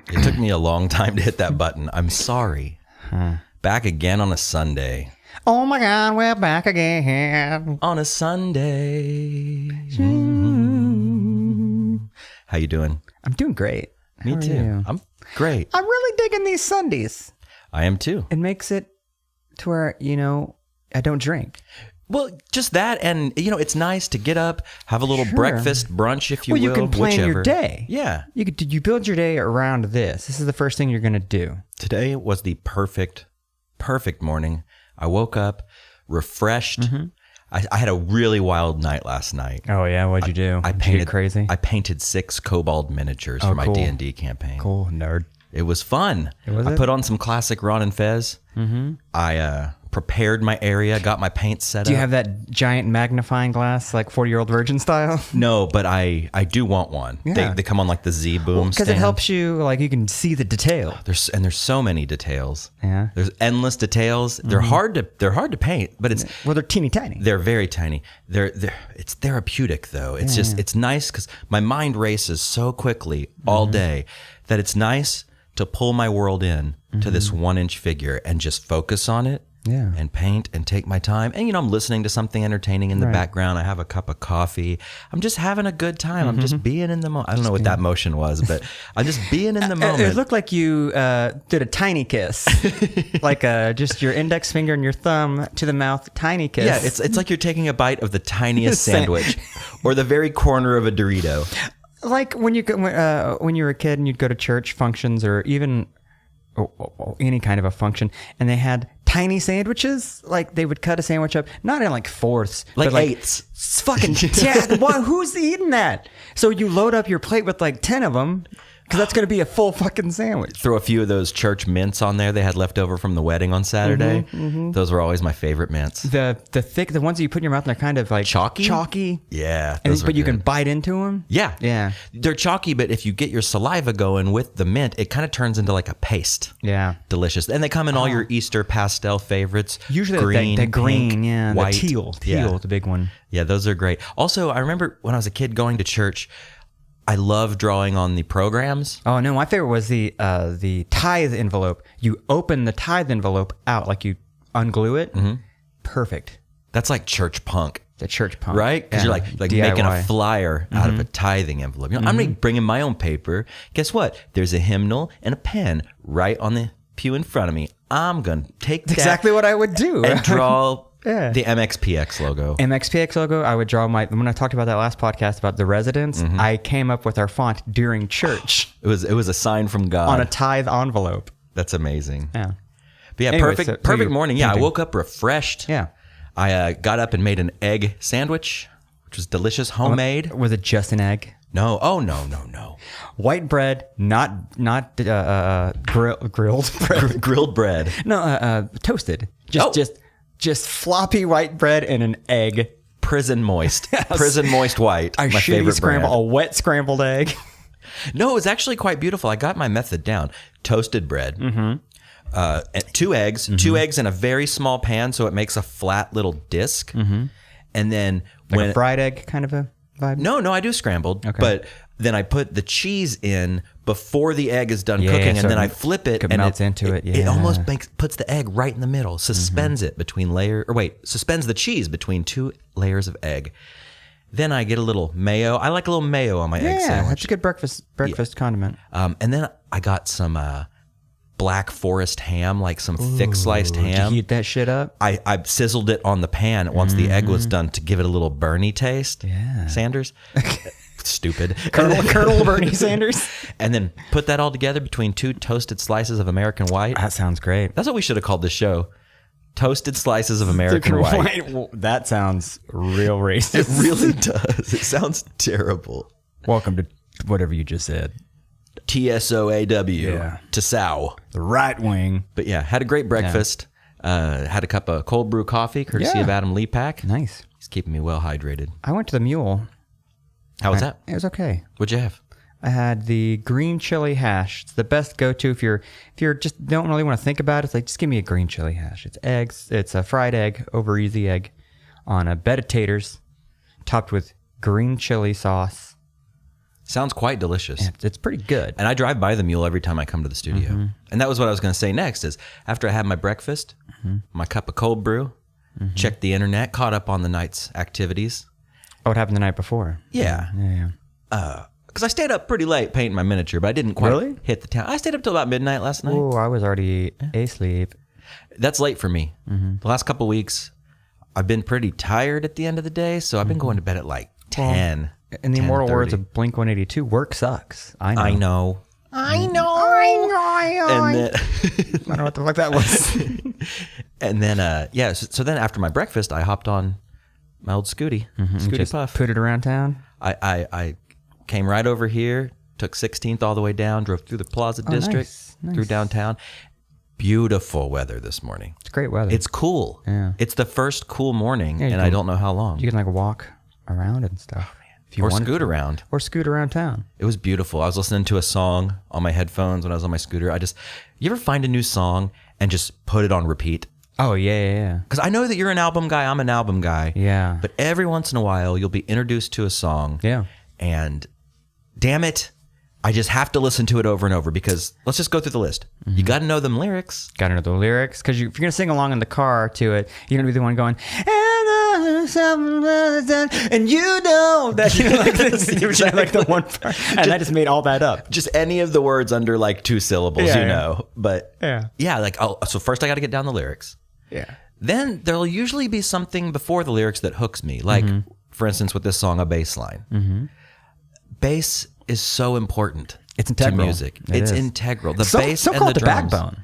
It took me a long time to hit that button. I'm sorry. Back again on a Sunday. Oh my God, we're back again. On a Sunday. How you doing? I'm doing great. Me too. You? I'm great. I'm really digging these Sundays. I am too. It makes it to where, I don't drink. Well, just that, and it's nice to get up, have a little breakfast, brunch, if you will. Well, you can plan whichever. your day. Yeah. You build your day around this. This is the first thing you're going to do. Today was the perfect morning. I woke up refreshed. Mm-hmm. I had a really wild night last night. Oh yeah, what'd you do? Did you get crazy. I painted 6 kobold miniatures for my D&D campaign. Cool, nerd. It was fun. I put on some classic Ron and Fez. Mm-hmm. I prepared my area, got my paint set up. Do you have that giant magnifying glass, like 40-year-old virgin style? No, but I do want one. Yeah. They come on like the Z-boom because it helps you, like you can see the detail. There's so many details. Yeah. There's endless details. Mm-hmm. They're hard to paint, but they're teeny tiny. They're very tiny. It's therapeutic though. It's it's nice because my mind races so quickly all day that it's nice to pull my world in to this 1-inch figure and just focus on it. Yeah. And paint and take my time. And, I'm listening to something entertaining in the background. I have a cup of coffee. I'm just having a good time. I'm just being in the moment. I don't know what that motion was, but I'm just being in the moment. It looked like you did a tiny kiss. Like just your index finger and your thumb to the mouth, tiny kiss. Yeah, it's like you're taking a bite of the tiniest sandwich or the very corner of a Dorito. Like when you were a kid and you'd go to church functions or even any kind of a function, and they had tiny sandwiches. Like they would cut a sandwich up, not in like fourths, like but like eighths. It's fucking who's eating that? So you load up your plate with like 10 of them. Because that's going to be a full fucking sandwich. Throw a few of those church mints on there they had left over from the wedding on Saturday. Those were always my favorite mints. The thick, the ones that you put in your mouth, and they're kind of like chalky. Yeah. But you can bite into them. Yeah. Yeah. They're chalky, but if you get your saliva going with the mint, it kind of turns into like a paste. Yeah. Delicious. And they come in all your Easter pastel favorites. Usually green, the green, pink, white. The teal, the big one. Yeah, those are great. Also, I remember when I was a kid going to church, I love drawing on the programs. Oh no, my favorite was the tithe envelope. You open the tithe envelope out, like you unglue it. Mm-hmm. Perfect. That's like church punk. The church punk, right? Because you're like making a flyer out of a tithing envelope. I'm bringing my own paper. Guess what? There's a hymnal and a pen right on the pew in front of me. I'm gonna take that exactly what I would do and draw. Yeah. The MXPX logo. MXPX logo, I would draw when I talked about that last podcast about the residents, I came up with our font during church. It was a sign from God. On a tithe envelope. That's amazing. Yeah. But yeah, anyway, perfect morning. Yeah, I woke up refreshed. Yeah. I got up and made an egg sandwich, which was delicious, homemade. Was it just an egg? No. Oh, no. White bread, not grilled bread. Grilled bread. No, toasted. Just floppy white bread and an egg. Prison moist. Yes. Prison moist white. My favorite scramble, a wet scrambled egg. No, it was actually quite beautiful. I got my method down. Toasted bread. 2 eggs. 2 eggs in a very small pan so it makes a flat little disc. And then a fried egg kind of a vibe? No, I do scrambled. Okay. But then I put the cheese in before the egg is done cooking, and then I flip it, and melts into it. Yeah. It almost puts the egg right in the middle, suspends it between suspends the cheese between 2 layers of egg. Then I get a little mayo. I like a little mayo on my egg sandwich. Yeah, that's a good breakfast condiment. And then I got some Black Forest ham, like some thick sliced ham. Did you heat that shit up? I sizzled it on the pan once the egg was done to give it a little Bernie taste. Yeah. Sanders. Stupid. Colonel Bernie Sanders. And then put that all together between 2 toasted slices of American white. That sounds great. That's what we should have called this show. Toasted slices of American white. Well, that sounds real racist. It really does. It sounds terrible. Welcome to whatever you just said. TSOAW. To sow. The right wing. But yeah, had a great breakfast. Had a cup of cold brew coffee, courtesy of Adam Leapack. Nice. He's keeping me well hydrated. I went to the Mule. How was that? It was okay. What'd you have? I had the green chili hash. It's the best go-to if you're just don't really want to think about it. It's like, just give me a green chili hash. It's eggs. It's a fried egg, over easy egg, on a bed of taters, topped with green chili sauce, Sounds quite delicious. Yeah, it's pretty good. And I drive by the mule every time I come to the studio. And that was what I was going to say next is after I had my breakfast, my cup of cold brew, checked the internet, caught up on the night's activities. Oh, what happened the night before? Yeah. Because I stayed up pretty late painting my miniature, but I didn't quite hit the town. I stayed up till about midnight last night. Oh, I was already asleep. That's late for me. The last couple of weeks, I've been pretty tired at the end of the day, so I've been going to bed at like 10. In the immortal words of Blink-182, work sucks. I know. And then, I don't know what the fuck that was. and then, so then after my breakfast, I hopped on my old Scooty, Scooty Just Puff. put it around town. I came right over here, took 16th all the way down, drove through the Plaza District, nice. through downtown. Beautiful weather this morning. It's great weather. It's cool. Yeah. It's the first cool morning, Yeah, and I don't know how long. You can like walk around and stuff. If you Or wanted scoot to. around. Or scoot around town. It was beautiful. I was listening to a song on my headphones when I was on my scooter. You ever find a new song and just put it on repeat? Oh, yeah. Because I know that you're an album guy. I'm an album guy. Yeah. But every once in a while, you'll be introduced to a song. Yeah. And damn it, I just have to listen to it over and over because let's just go through the list. You got to know them lyrics. Got to know the lyrics. Because if you're going to sing along in the car to it, you're going to be the one going, and you know that, like this. You like the one part. And I just made all that up. Just any of the words under like 2 syllables, Yeah, you yeah. know. But Yeah. like, so first I got to get down the lyrics. Yeah. Then there'll usually be something before the lyrics that hooks me. Like, for instance, with this song, a bass line. Bass is so important. It's integral. To music. It's integral. The bass so and called the the drums. backbone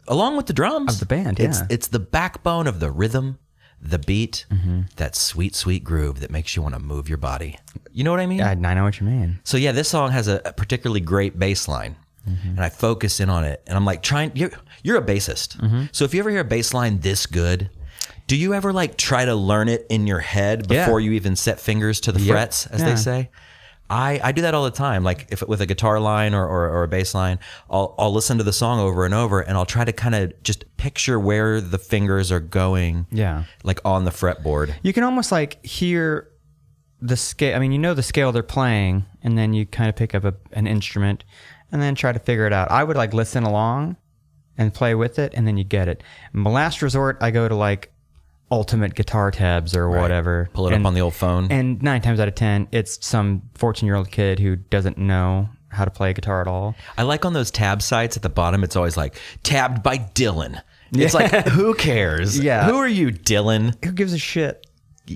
Along with the drums. of the band. Yeah. It's the backbone of the rhythm, the beat, that sweet, sweet groove that makes you want to move your body. You know what I mean? I know what you mean. So yeah, this song has a particularly great bass line. And I focus in on it. And I'm like, you're a bassist. So if you ever hear a bass line this good, do you ever like try to learn it in your head before you even set fingers to the frets, as they say? I do that all the time. Like if with a guitar line or a bass line, I'll listen to the song over and over, and I'll try to kind of just picture where the fingers are going. Yeah. Like on the fretboard. You can almost like hear the scale. I mean, you know the scale they're playing, and then you kind of pick up an instrument and then try to figure it out. I would like listen along and play with it, and then you get it. My last resort, I go to like Ultimate Guitar Tabs or whatever. Pull it up on the old phone. And 9 times out of 10, it's some 14-year-old kid who doesn't know how to play a guitar at all. I like on those tab sites at the bottom, it's always like, tabbed by Dylan. It's like, who cares? Yeah. Who are you, Dylan? Who gives a shit?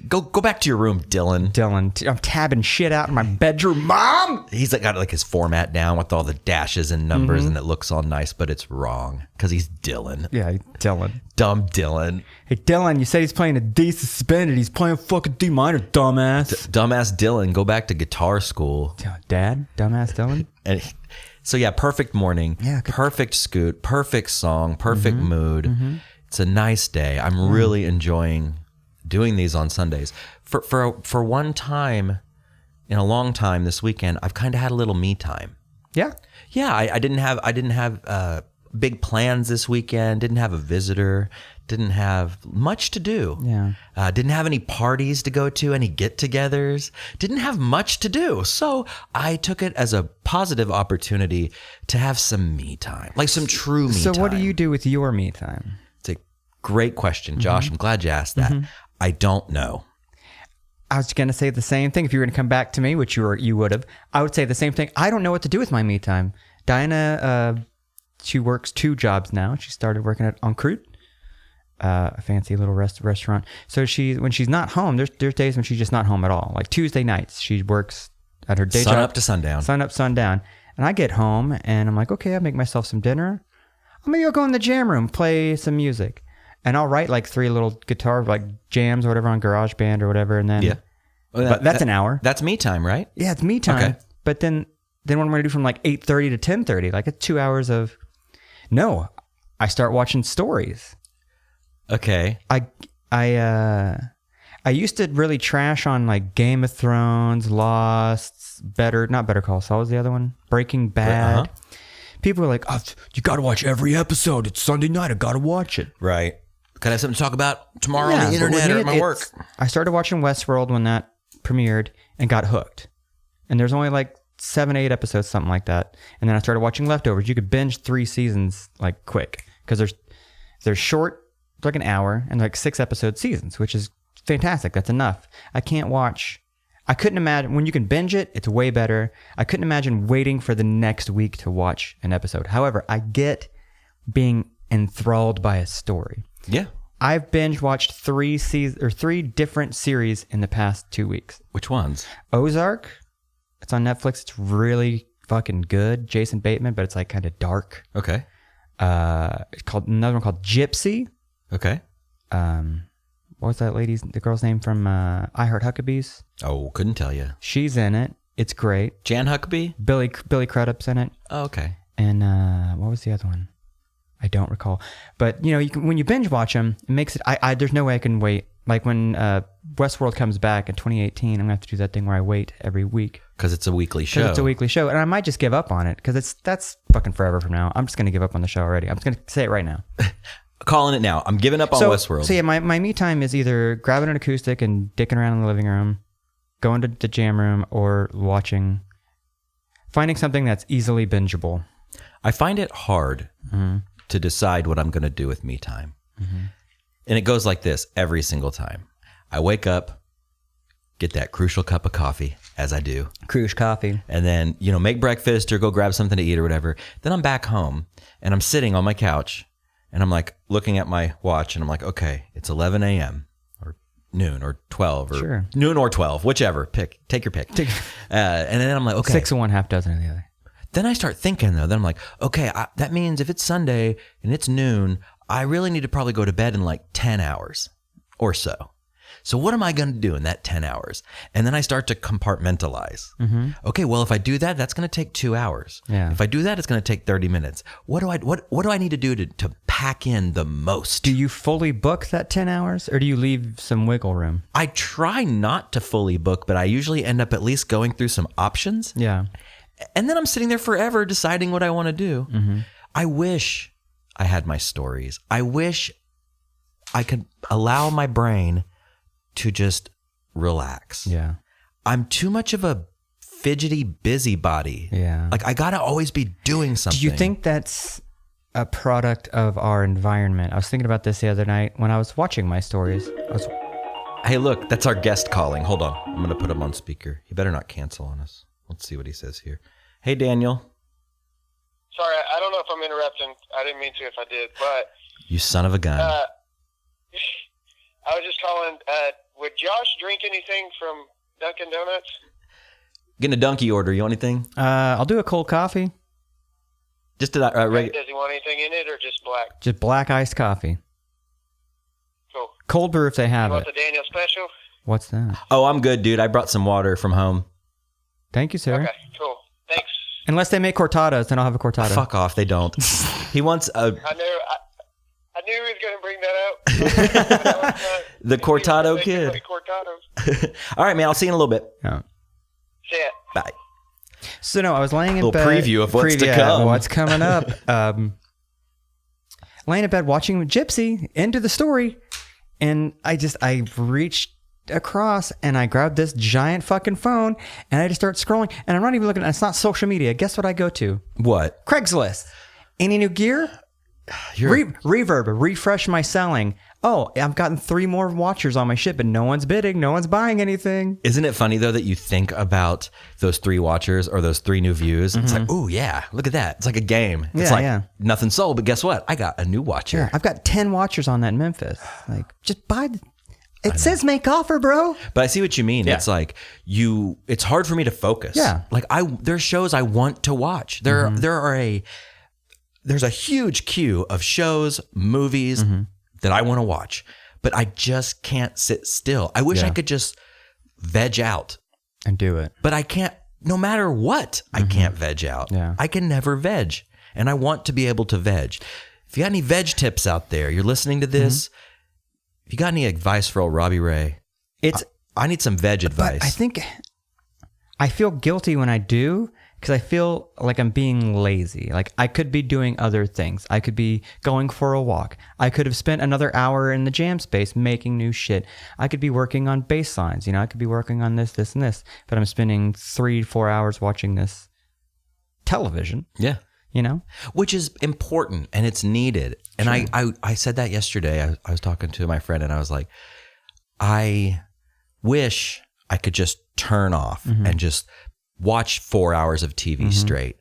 Go back to your room, Dylan. Dylan, I'm tabbing shit out in my bedroom. Mom! He's like got like his format down with all the dashes and numbers, and it looks all nice, but it's wrong because he's Dylan. Yeah, Dylan. Dumb Dylan. Hey, Dylan, you said he's playing a D suspended. He's playing fucking D minor, dumbass. Dumbass Dylan. Go back to guitar school. Dad, dumbass Dylan. And so yeah, perfect morning. Yeah, perfect scoot. Perfect song. Perfect mood. It's a nice day. I'm really enjoying doing these on Sundays. For one time in a long time this weekend, I've kind of had a little me time. Yeah. Yeah, I didn't have big plans this weekend. Didn't have a visitor. Didn't have much to do. Yeah. Didn't have any parties to go to, any get-togethers. Didn't have much to do. So I took it as a positive opportunity to have some me time, like some true me time. So what do you do with your me time? It's a great question, Josh. I'm glad you asked that. I don't know. I was going to say the same thing. If you were going to come back to me, which you would have, I would say the same thing. I don't know what to do with my me time. Diana, she works 2 jobs now. She started working at En Croûte, a fancy little restaurant. So when she's not home, there's days when she's just not home at all. Like Tuesday nights, she works at her day job. Sun up to sundown. Sun up, sundown. And I get home and I'm like, okay, I'll make myself some dinner. I'm going to go in the jam room, play some music. And I'll write like 3 little guitar like jams or whatever on GarageBand or whatever. And then, Well, that's an hour. That's me time, right? Yeah, it's me time. Okay. But then what I'm going to do from like 8:30 to 10:30, like it's 2 hours of. No, I start watching stories. Okay. I used to really trash on like Game of Thrones, Lost, not Better Call Saul was the other one, Breaking Bad. People were like, oh, you got to watch every episode. It's Sunday night. I got to watch it. Right. Can I have something to talk about tomorrow on the internet or at my work? I started watching Westworld when that premiered and got hooked. And there's only like 7, 8 episodes, something like that. And then I started watching Leftovers. You could binge 3 seasons like quick because they're short, like an hour, and like 6-episode seasons, which is fantastic. That's enough. I couldn't imagine when you can binge it. It's way better. I couldn't imagine waiting for the next week to watch an episode. However, I get being enthralled by a story. Yeah. I've binge watched 3 different series in the past 2 weeks. Which ones? Ozark. It's on Netflix. It's really fucking good. Jason Bateman, but it's like kind of dark. Okay. It's called another one called Gypsy. Okay. What was that the girl's name from I Heart Huckabees? Oh, couldn't tell you. She's in it. It's great. Jan Huckabee? Billy Crudup's in it. Oh, okay. And what was the other one? I don't recall. But when you binge watch them, it makes it. There's no way I can wait. Like when Westworld comes back in 2018, I'm gonna have to do that thing where I wait every week because it's a weekly show. And I might just give up on it because that's fucking forever from now. I'm just gonna give up on the show already. I'm just gonna say it right now. Calling it now. I'm giving up on Westworld. So yeah, my me time is either grabbing an acoustic and dicking around in the living room, going to the jam room, or finding something that's easily bingeable. I find it hard to decide what I'm going to do with me time. Mm-hmm. And it goes like this every single time. I wake up, get that crucial cup of coffee, as I do. Crucial coffee. And then, make breakfast or go grab something to eat or whatever. Then I'm back home and I'm sitting on my couch and I'm like looking at my watch and I'm like, okay, it's 11 a.m. or noon or 12 or sure. Noon or 12, whichever. Take your pick. And then I'm like, okay. 6 of one, half dozen of the other. Then I start thinking though, then I'm like, okay, that means if it's Sunday and it's noon, I really need to probably go to bed in like 10 hours or so. So what am I going to do in that 10 hours? And then I start to compartmentalize. Mm-hmm. Okay, well, if I do that, that's going to take 2 hours. Yeah. If I do that, it's going to take 30 minutes. What do I need to do to pack in the most? Do you fully book that 10 hours or do you leave some wiggle room? I try not to fully book, but I usually end up at least going through some options. Yeah. And then I'm sitting there forever deciding what I want to do. Mm-hmm. I wish I had my stories. I wish I could allow my brain to just relax. Yeah. I'm too much of a fidgety busybody. Yeah. Like I got to always be doing something. Do you think that's a product of our environment? I was thinking about this the other night when I was watching my stories. Hey, look, that's our guest calling. Hold on. I'm going to put him on speaker. He better not cancel on us. Let's see what he says here. Hey, Daniel. Sorry, I don't know if I'm interrupting. I didn't mean to if I did, but... You son of a gun. I was just calling, would Josh drink anything from Dunkin' Donuts? Getting a donkey order. You want anything? I'll do a cold coffee. Just Does he want anything in it or just black? Just black iced coffee. Cool. Cold brew if they have You want it. the Daniel special? What's that? Oh, I'm good, dude. I brought some water from home. Thank you, sir. Okay, cool. Thanks. Unless they make cortadas, then I'll have a cortada. Fuck off. They don't. He wants a... I knew he was going to bring that up. The Cortado kid. Cortados. All right, man. I'll see you in a little bit. Yeah. See ya. Bye. So no, I was laying in Little bed. preview of what's to come. What's coming up. Laying in bed watching Gypsy, end of the story. And I reached across and I grabbed this giant fucking phone and I just start scrolling. And I'm not even looking, it's not social media. Guess what I go to? What? Craigslist. Any new gear? Reverb, refresh my selling. Oh, I've gotten 3 more watchers on my ship, but no one's bidding. No one's buying anything. Isn't it funny, though, that you think about those 3 watchers or those 3 new views? Mm-hmm. It's like, oh, yeah, look at that. It's like a game. It's nothing sold, but guess what? I got a new watcher. Yeah, I've got 10 watchers on that in Memphis. Like, just buy it says make offer, bro. But I see what you mean. Yeah. It's like it's hard for me to focus. Yeah. Like there's shows I want to watch. There's a huge queue of shows, movies that I want to watch, but I just can't sit still. I wish I could just veg out and do it, but I can't. No matter what, I can't veg out. Yeah. I can never veg, and I want to be able to veg. If you got any veg tips out there, you're listening to this. If you got any advice for old Robbie Ray, I need some veg advice. But I think I feel guilty when I do because I feel like I'm being lazy. Like I could be doing other things. I could be going for a walk. I could have spent another hour in the jam space making new shit. I could be working on bass lines. I could be working on this, and this. But I'm spending 3-4 hours watching this television. Yeah. Which is important and it's needed. And I said that yesterday. I was talking to my friend and I was like, I wish I could just turn off and just watch 4 hours of TV straight.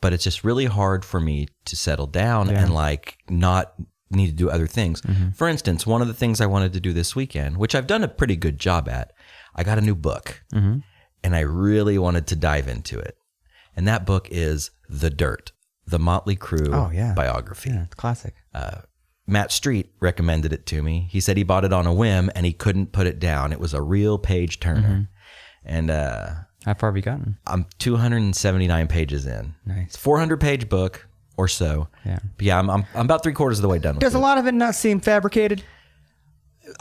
But it's just really hard for me to settle down and like not need to do other things. For instance, one of the things I wanted to do this weekend, which I've done a pretty good job at, I got a new book and I really wanted to dive into it. And that book is The Dirt, the Motley Crue biography. Yeah, it's classic. Matt Street recommended it to me. He said he bought it on a whim and he couldn't put it down. It was a real page turner. And how far have you gotten? I'm 279 pages in. Nice. It's a 400-page book or so. Yeah. But yeah, I'm about 3/4 of the way done with it. Does a lot of it not seem fabricated?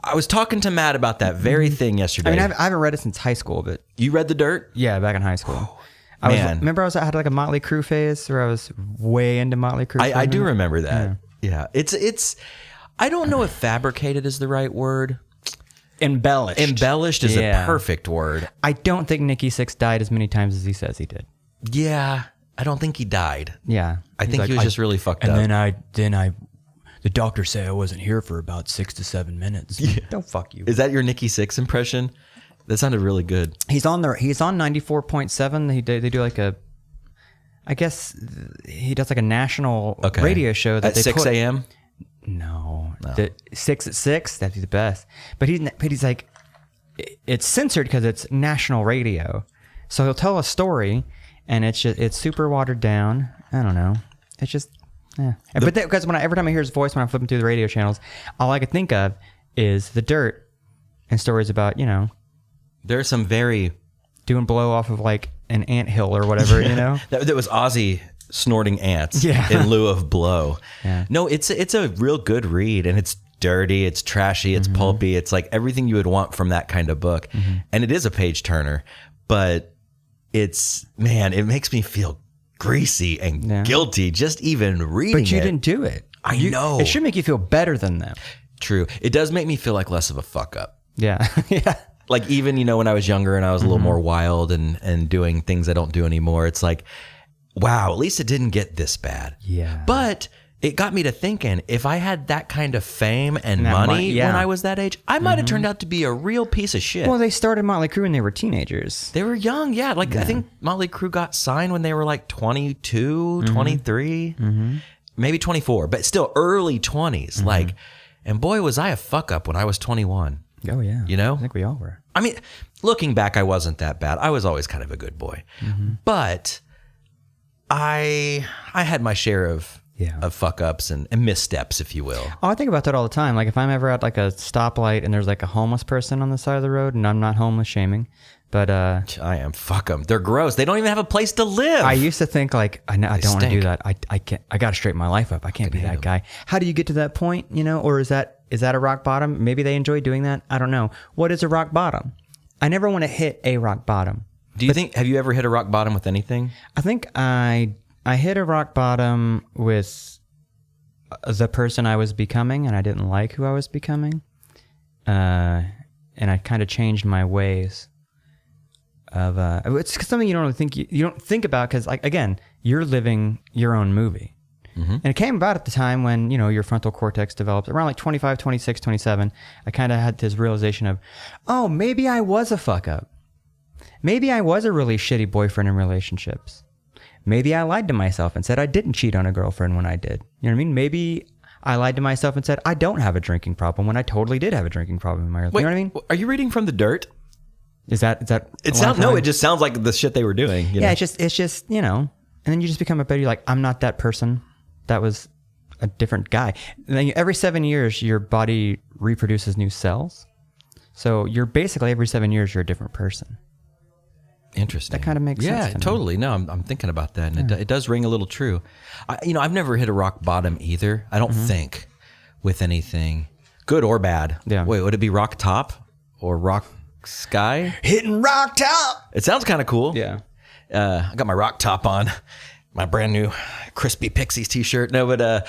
I was talking to Matt about that very thing yesterday. I mean, I haven't read it since high school, but You read The Dirt? yeah, back in high school. Man. I had like a Motley Crue phase where I was way into Motley Crue. I do remember that. Yeah. It's I don't know if fabricated is the right word. Embellished. Embellished is a perfect word. I don't think Nikki Sixx died as many times as he says he did. Yeah. I don't think he died. Yeah. I think he was just really fucked up. And then the doctor said I wasn't here for about 6 to 7 minutes. Yeah. Don't fuck you. Is that your Nikki Sixx impression? That sounded really good. He's on 94.7. They do like I guess he does like a national radio show that at they 6 a.m. No. 6 at 6. That'd be the best. But he's like, it's censored because it's national radio. So he'll tell a story, and it's super watered down. I don't know. It's just, yeah. But because every time I hear his voice when I'm flipping through the radio channels, all I could think of is The Dirt and stories about There are some very doing blow off of like an anthill or whatever. that was Ozzy snorting ants Yeah. in lieu of blow. Yeah. No, it's a real good read, and it's dirty, it's trashy, it's pulpy, it's like everything you would want from that kind of book. And it is a page turner, but it makes me feel greasy and guilty just even reading it. But you didn't do it. I know. It should make you feel better than them. True. It does make me feel like less of a fuck up. Yeah. Yeah. Like even, when I was younger and I was a little more wild and doing things I don't do anymore, it's like, wow, at least it didn't get this bad. Yeah. But it got me to thinking, if I had that kind of fame and money when I was that age, I might have turned out to be a real piece of shit. Well, they started Motley Crue when they were teenagers. They were young, yeah. I think Motley Crue got signed when they were like 22, 23, maybe 24, but still early 20s. Like, and boy, was I a fuck up when I was 21. Oh, yeah. I think we all were. I mean, looking back, I wasn't that bad. I was always kind of a good boy. But I had my share of fuck ups and missteps, if you will. Oh, I think about that all the time. Like if I'm ever at like a stoplight and there's like a homeless person on the side of the road, and I'm not homeless shaming, but I am. Fuck them. They're gross. They don't even have a place to live. I used to think like I don't want to do that. I can't. I got to straighten my life up. I can't be that guy. How do you get to that point? Or is that a rock bottom? Maybe they enjoy doing that. I don't know. What is a rock bottom? I never want to hit a rock bottom. Have you ever hit a rock bottom with anything? I think I hit a rock bottom with the person I was becoming, and I didn't like who I was becoming. And I kind of changed my ways of it's something you don't really think you don't think about, because like again, you're living your own movie. And it came about at the time when, your frontal cortex develops around like 25, 26, 27. I kind of had this realization of, oh, maybe I was a fuck up. Maybe I was a really shitty boyfriend in relationships. Maybe I lied to myself and said I didn't cheat on a girlfriend when I did. You know what I mean? Maybe I lied to myself and said I don't have a drinking problem when I totally did have a drinking problem in my life. You know what I mean? Are you reading from The Dirt? Is that? It just sounds like the shit they were doing. Yeah, it's just and then you just become a better. You're like, I'm not that person. That was a different guy. And then every 7 years, your body reproduces new cells. So you're basically every 7 years, you're a different person. Interesting. That kind of makes sense. Yeah, totally. No, I'm thinking about that, and it does ring a little true. I've never hit a rock bottom either. I don't think with anything, good or bad. Yeah. Wait, would it be rock top or rock sky? Hitting rock top. It sounds kind of cool. Yeah. I got my rock top on, my brand new Crispy Pixies t-shirt. No, but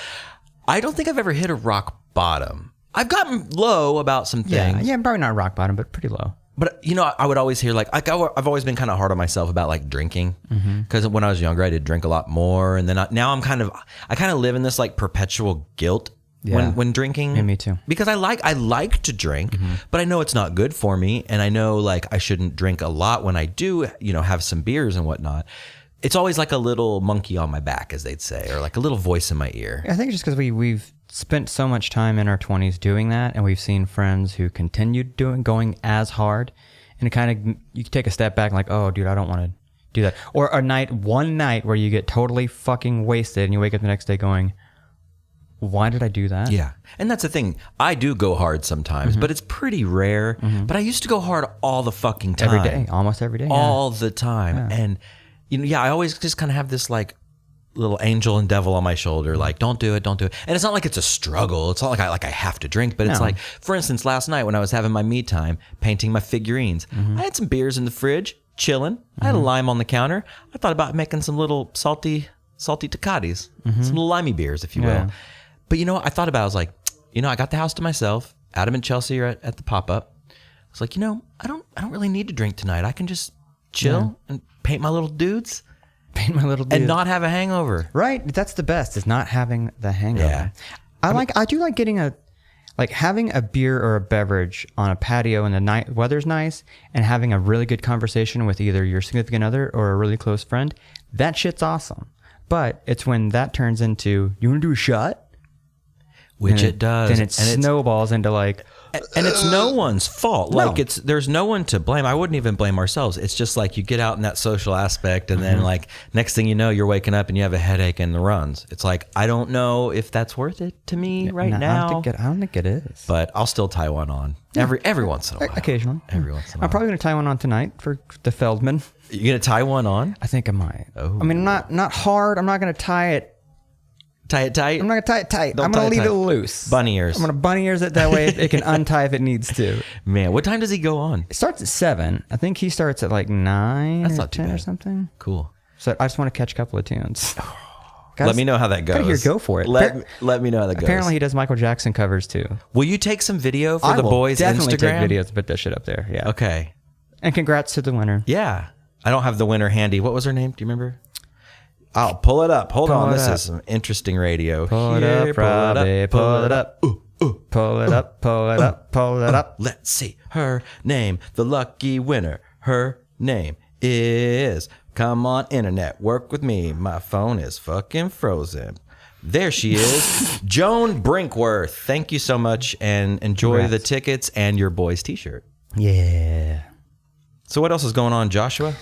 I don't think I've ever hit a rock bottom. I've gotten low about some things. Yeah, probably not rock bottom, but pretty low. But, I would always hear, I've always been kind of hard on myself about, drinking. Because when I was younger, I did drink a lot more. And then now I kind of live in this, perpetual guilt when drinking. Yeah, me too. Because I like to drink, but I know it's not good for me. And I know, I shouldn't drink a lot when I do, have some beers and whatnot. It's always like a little monkey on my back, as they'd say, or like a little voice in my ear. I think just because we've spent so much time in our 20s doing that, and we've seen friends who continued going as hard, and it kind of, you take a step back and oh, dude, I don't want to do that. Or one night where you get totally fucking wasted and you wake up the next day going, why did I do that? Yeah. And that's the thing. I do go hard sometimes, but it's pretty rare. But I used to go hard all the fucking time. Every day, almost every day. All the time. Yeah. And I always just kind of have this little angel and devil on my shoulder, don't do it. And it's not like it's a struggle. It's not like I have to drink, but it's for instance, last night when I was having my me time painting my figurines, I had some beers in the fridge, chilling. I had a lime on the counter. I thought about making some little salty Tecatis, some little limey beers, if you will. But I thought about it, I was like, I got the house to myself. Adam and Chelsea are at the pop-up. I was like, I don't really need to drink tonight. I can just chill and paint my little dudes. And not have a hangover. Right. That's the best, is not having the hangover. Yeah. I do like getting having a beer or a beverage on a patio and the weather's nice, and having a really good conversation with either your significant other or a really close friend. That shit's awesome. But it's when that turns into, you want to do a shot? Which it does. Then it snowballs into and it's no one's fault. No. There's no one to blame. I wouldn't even blame ourselves. It's just you get out in that social aspect, and then next thing you know, you're waking up and you have a headache and the runs. It's I don't know if that's worth it to me now. I don't think it is. But I'll still tie one on every once in a while. Occasionally. Every once in a while. I'm probably going to tie one on tonight for the Feldman. You're going to tie one on? I think I might. Oh. I mean, not hard. I'm not going to tie it. Tie it tight? I'm not going to tie it tight. Don't I'm going to leave tie it it loose. Bunny ears. I'm going to bunny ears it. That way it can untie if it needs to. Man, what time does he go on? It starts at 7. I think he starts at 9 That's or not too 10 or bad. something. Cool. So I just want to catch a couple of tunes. Let me know how that goes. Gotta hear go for it. Let me know how that goes. Apparently he does Michael Jackson covers too. Will you take some video for the boys' definitely Instagram? take videos and put that shit up there. Yeah. Okay. And congrats to the winner. Yeah. I don't have the winner handy. What was her name? Do you remember? I'll pull it up. Hold on. This is some interesting radio. Pull it up, Robbie. Pull it up. Pull it up. Pull it up. Pull it up. Let's see her name. The lucky winner. Her name is. Come on, internet. Work with me. My phone is fucking frozen. There she is. Joan Brinkworth. Thank you so much, and enjoy the tickets and your boy's t-shirt. Yeah. So what else is going on, Joshua?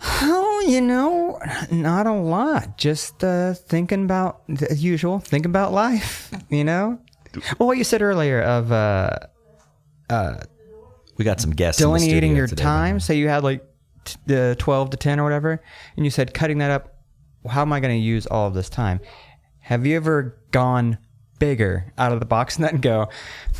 Oh, not a lot. Just thinking about the usual. Thinking about life, Well, what you said earlier of we got some guests in the studio delineating your today, time. man. Say you had the 12 to 10 or whatever, and you said cutting that up. How am I going to use all of this time? Have you ever gone bigger out of the box and go,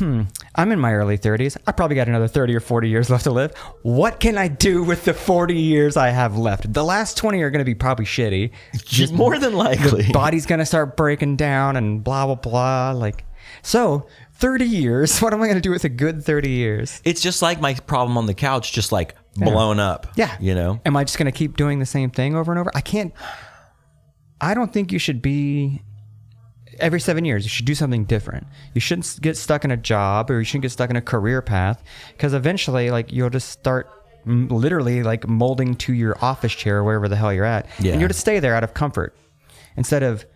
I'm in my early 30s. I probably got another 30 or 40 years left to live. What can I do with the 40 years I have left? The last 20 are going to be probably shitty. Just more than likely. The body's going to start breaking down and blah, blah, blah. So 30 years, what am I going to do with a good 30 years? It's just like my problem on the couch, just blown up. Yeah. Am I just going to keep doing the same thing over and over? I don't think you should be... Every 7 years, you should do something different. You shouldn't get stuck in a job, or you shouldn't get stuck in a career path, because eventually, you'll just start literally molding to your office chair, wherever the hell you're at, and you'll just stay there out of comfort instead of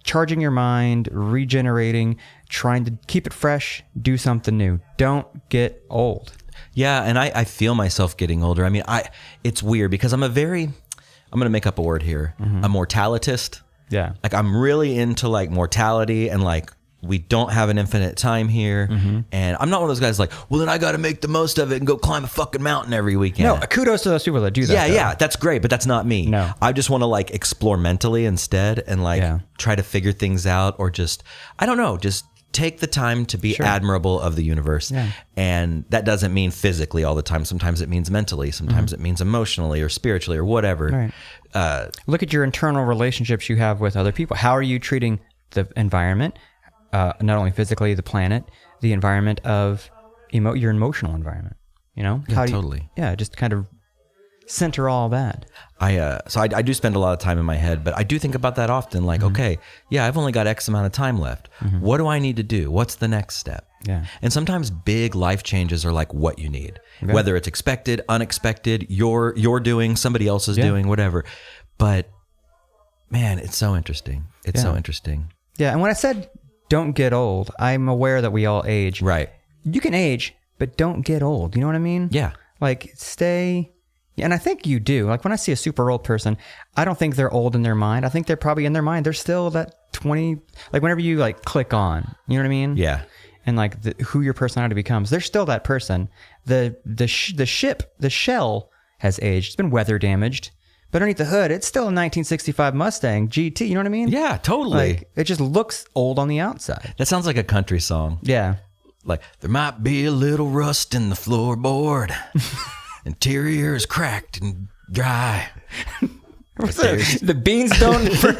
charging your mind, regenerating, trying to keep it fresh, do something new. Don't get old. Yeah, and I feel myself getting older. I mean, it's weird because I'm going to make up a word here, a mortalitist. Yeah. I'm really into mortality and we don't have an infinite time here. And I'm not one of those guys well, then I got to make the most of it and go climb a fucking mountain every weekend. No, kudos to those people that do that. Yeah, that's great, but that's not me. No. I just want to explore mentally instead and try to figure things out, or just, I don't know, just take the time to be admirable of the universe. Yeah. And that doesn't mean physically all the time. Sometimes it means mentally. Sometimes it means emotionally or spiritually or whatever. Right. Look at your internal relationships you have with other people. How are you treating the environment? Not only physically, the planet, the environment of your emotional environment. You know? Yeah, How do totally. just kind of center all that. So I do spend a lot of time in my head, but I do think about that often. Like, okay, yeah, I've only got X amount of time left. What do I need to do? What's the next step? Yeah. And sometimes big life changes are like what you need, whether it's expected, unexpected, you're doing, somebody else is doing, whatever. But man, it's so interesting. It's so interesting. Yeah. And when I said don't get old, I'm aware that we all age. Right. You can age, but don't get old. You know what I mean? Yeah. Like stay. And I think you do. Like when I see a super old person, I don't think they're old in their mind. I think they're probably in their mind. They're still that 20, like whenever you like click on, you know what I mean? Yeah. And like who your personality becomes, they're still that person. The shell has aged. It's been weather damaged, but underneath the hood, it's still a 1965 Mustang GT. You know what I mean? Yeah, totally. Like it just looks old on the outside. That sounds like a country song. Yeah. Like there might be a little rust in the floorboard. Interior is cracked and dry. The beans don't burn.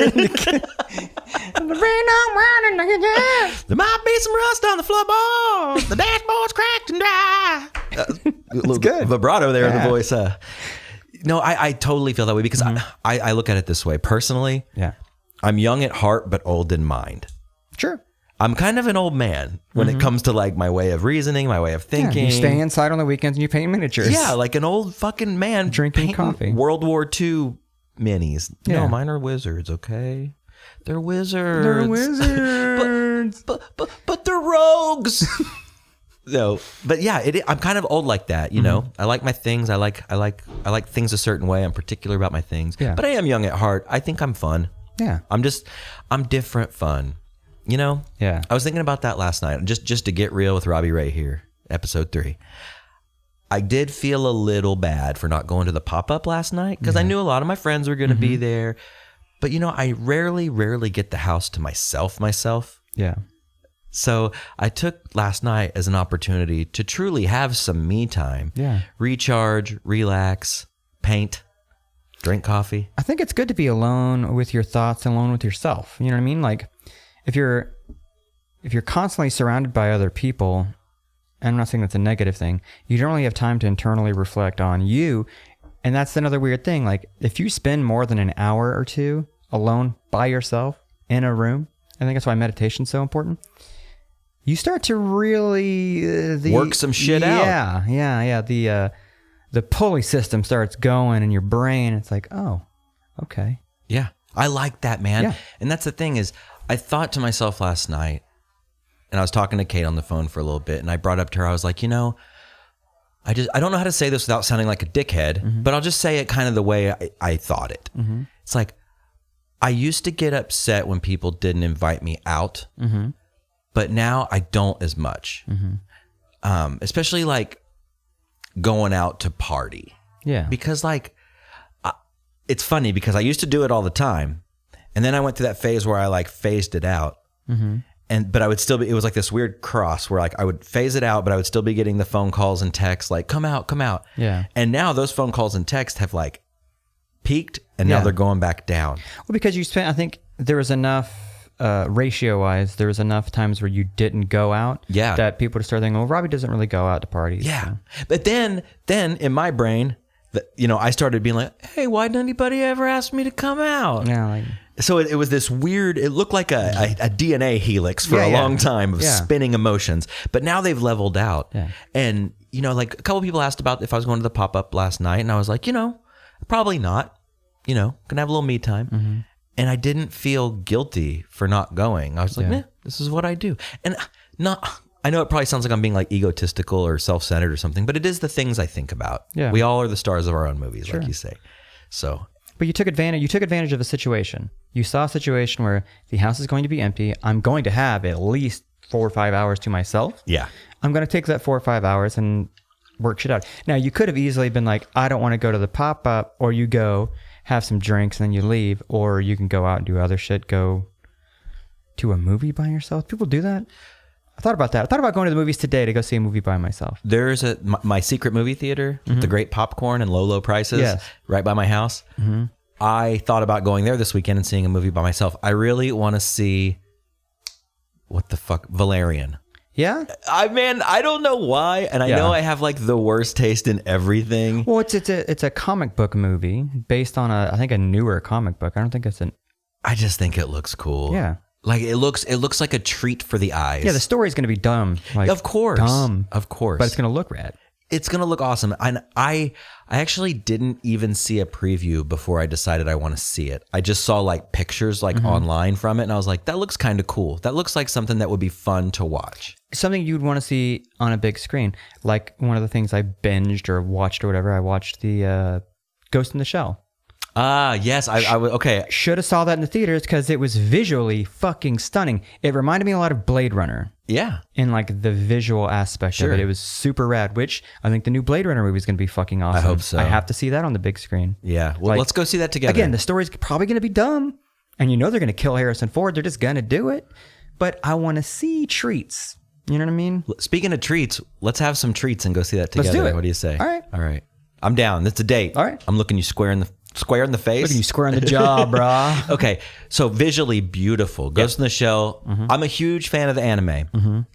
There might be some rust on the floorboard. The dashboard's cracked and dry. It's good. Vibrato there in the voice. No, I totally feel that way because I look at it this way. Personally, I'm young at heart but old in mind. Sure. I'm kind of an old man when it comes to like my way of reasoning, my way of thinking. You stay inside on the weekends and you paint miniatures. Yeah, like an old fucking man drinking coffee. World War II minis. Yeah. No, mine are wizards, okay? They're wizards. They're wizards. but they're rogues. No, but yeah, I'm kind of old like that, you know. I like my things. I like things a certain way. I'm particular about my things. Yeah. But I am young at heart. I think I'm fun. Yeah. I'm different fun. You know? Yeah. I was thinking about that last night. Just to get real with Robbie Ray here, episode 3. I did feel a little bad for not going to the pop-up last night because I knew a lot of my friends were going to be there. But, you know, I rarely get the house to myself. Yeah. So I took last night as an opportunity to truly have some me time. Yeah. Recharge, relax, paint, drink coffee. I think it's good to be alone with your thoughts and alone with yourself. You know what I mean? Like if you're constantly surrounded by other people, and I'm not saying that's a negative thing, you don't really have time to internally reflect on you. And that's another weird thing. Like if you spend more than an hour or two alone by yourself in a room, I think that's why meditation's so important. You start to really work some shit out. Yeah. The pulley system starts going in your brain. It's like, oh, okay. Yeah, I like that, man. Yeah. And that's the thing is, I thought to myself last night, and I was talking to Kate on the phone for a little bit, and I brought up to her, I was like, you know, I don't know how to say this without sounding like a dickhead, but I'll just say it kind of the way I thought it. It's like, I used to get upset when people didn't invite me out, but now I don't as much. Especially like going out to party. Yeah. Because like, it's funny because I used to do it all the time. And then I went through that phase where I like phased it out. But I would still be, it was like this weird cross where like I would phase it out, but I would still be getting the phone calls and texts like, come out. Yeah. And now those phone calls and texts have like peaked and now they're going back down. Well, because I think there was enough, ratio-wise, there was enough times where you didn't go out. Yeah. That people would start thinking, well, Robbie doesn't really go out to parties. Yeah. So. But then in my brain, you know, I started being like, hey, why didn't anybody ever ask me to come out? Yeah. Like, so it was this weird, it looked like a DNA helix for a long time of spinning emotions, but now they've leveled out. Yeah. And, you know, like a couple people asked about if I was going to the pop-up last night, and I was like, you know, probably not, you know, gonna have a little me time. And I didn't feel guilty for not going. I was like, this is what I do. And I know it probably sounds like I'm being like egotistical or self-centered or something, but it is the things I think about. Yeah. We all are the stars of our own movies, like you say. So... But you took advantage of a situation. You saw a situation where the house is going to be empty. I'm going to have at least 4 or 5 hours to myself. Yeah. I'm going to take that 4 or 5 hours and work shit out. Now, you could have easily been like, I don't want to go to the pop-up, or you go have some drinks and then you leave, or you can go out and do other shit, go to a movie by yourself. People do that. I thought about that. I thought about going to the movies today to go see a movie by myself. There's my secret movie theater, with the great popcorn and low prices, Yes. right by my house. I thought about going there this weekend and seeing a movie by myself. I really want to see Valerian. Yeah? I don't know why, and I know I have like the worst taste in everything. Well, it's a comic book movie based on I think a newer comic book. I don't think it's I just think it looks cool. Yeah. Like it looks like a treat for the eyes. Yeah, the story's going to be dumb. Like, of course. Dumb. Of course. But it's going to look rad. It's going to look awesome. And I actually didn't even see a preview before I decided I want to see it. I just saw like pictures like online from it, and I was like, that looks kind of cool. That looks like something that would be fun to watch. Something you'd want to see on a big screen. Like one of the things I binged or watched or whatever, I watched the Ghost in the Shell. Ah, yes. I would. Okay. Should have saw that in the theaters because it was visually fucking stunning. It reminded me a lot of Blade Runner. Yeah. In like the visual aspect of it. It was super rad, which I think the new Blade Runner movie is going to be fucking awesome. I hope so. I have to see that on the big screen. Yeah. Well, let's go see that together. Again, the story's probably going to be dumb, and you know they're going to kill Harrison Ford. They're just going to do it. But I want to see treats. You know what I mean? Speaking of treats, let's have some treats and go see that together. Let's do it. What do you say? All right. All right. I'm down. That's a date. All right. I'm looking you square in the face. Look at you square in the jaw, brah. Okay. So visually beautiful. Ghost in the Shell. I'm a huge fan of the anime.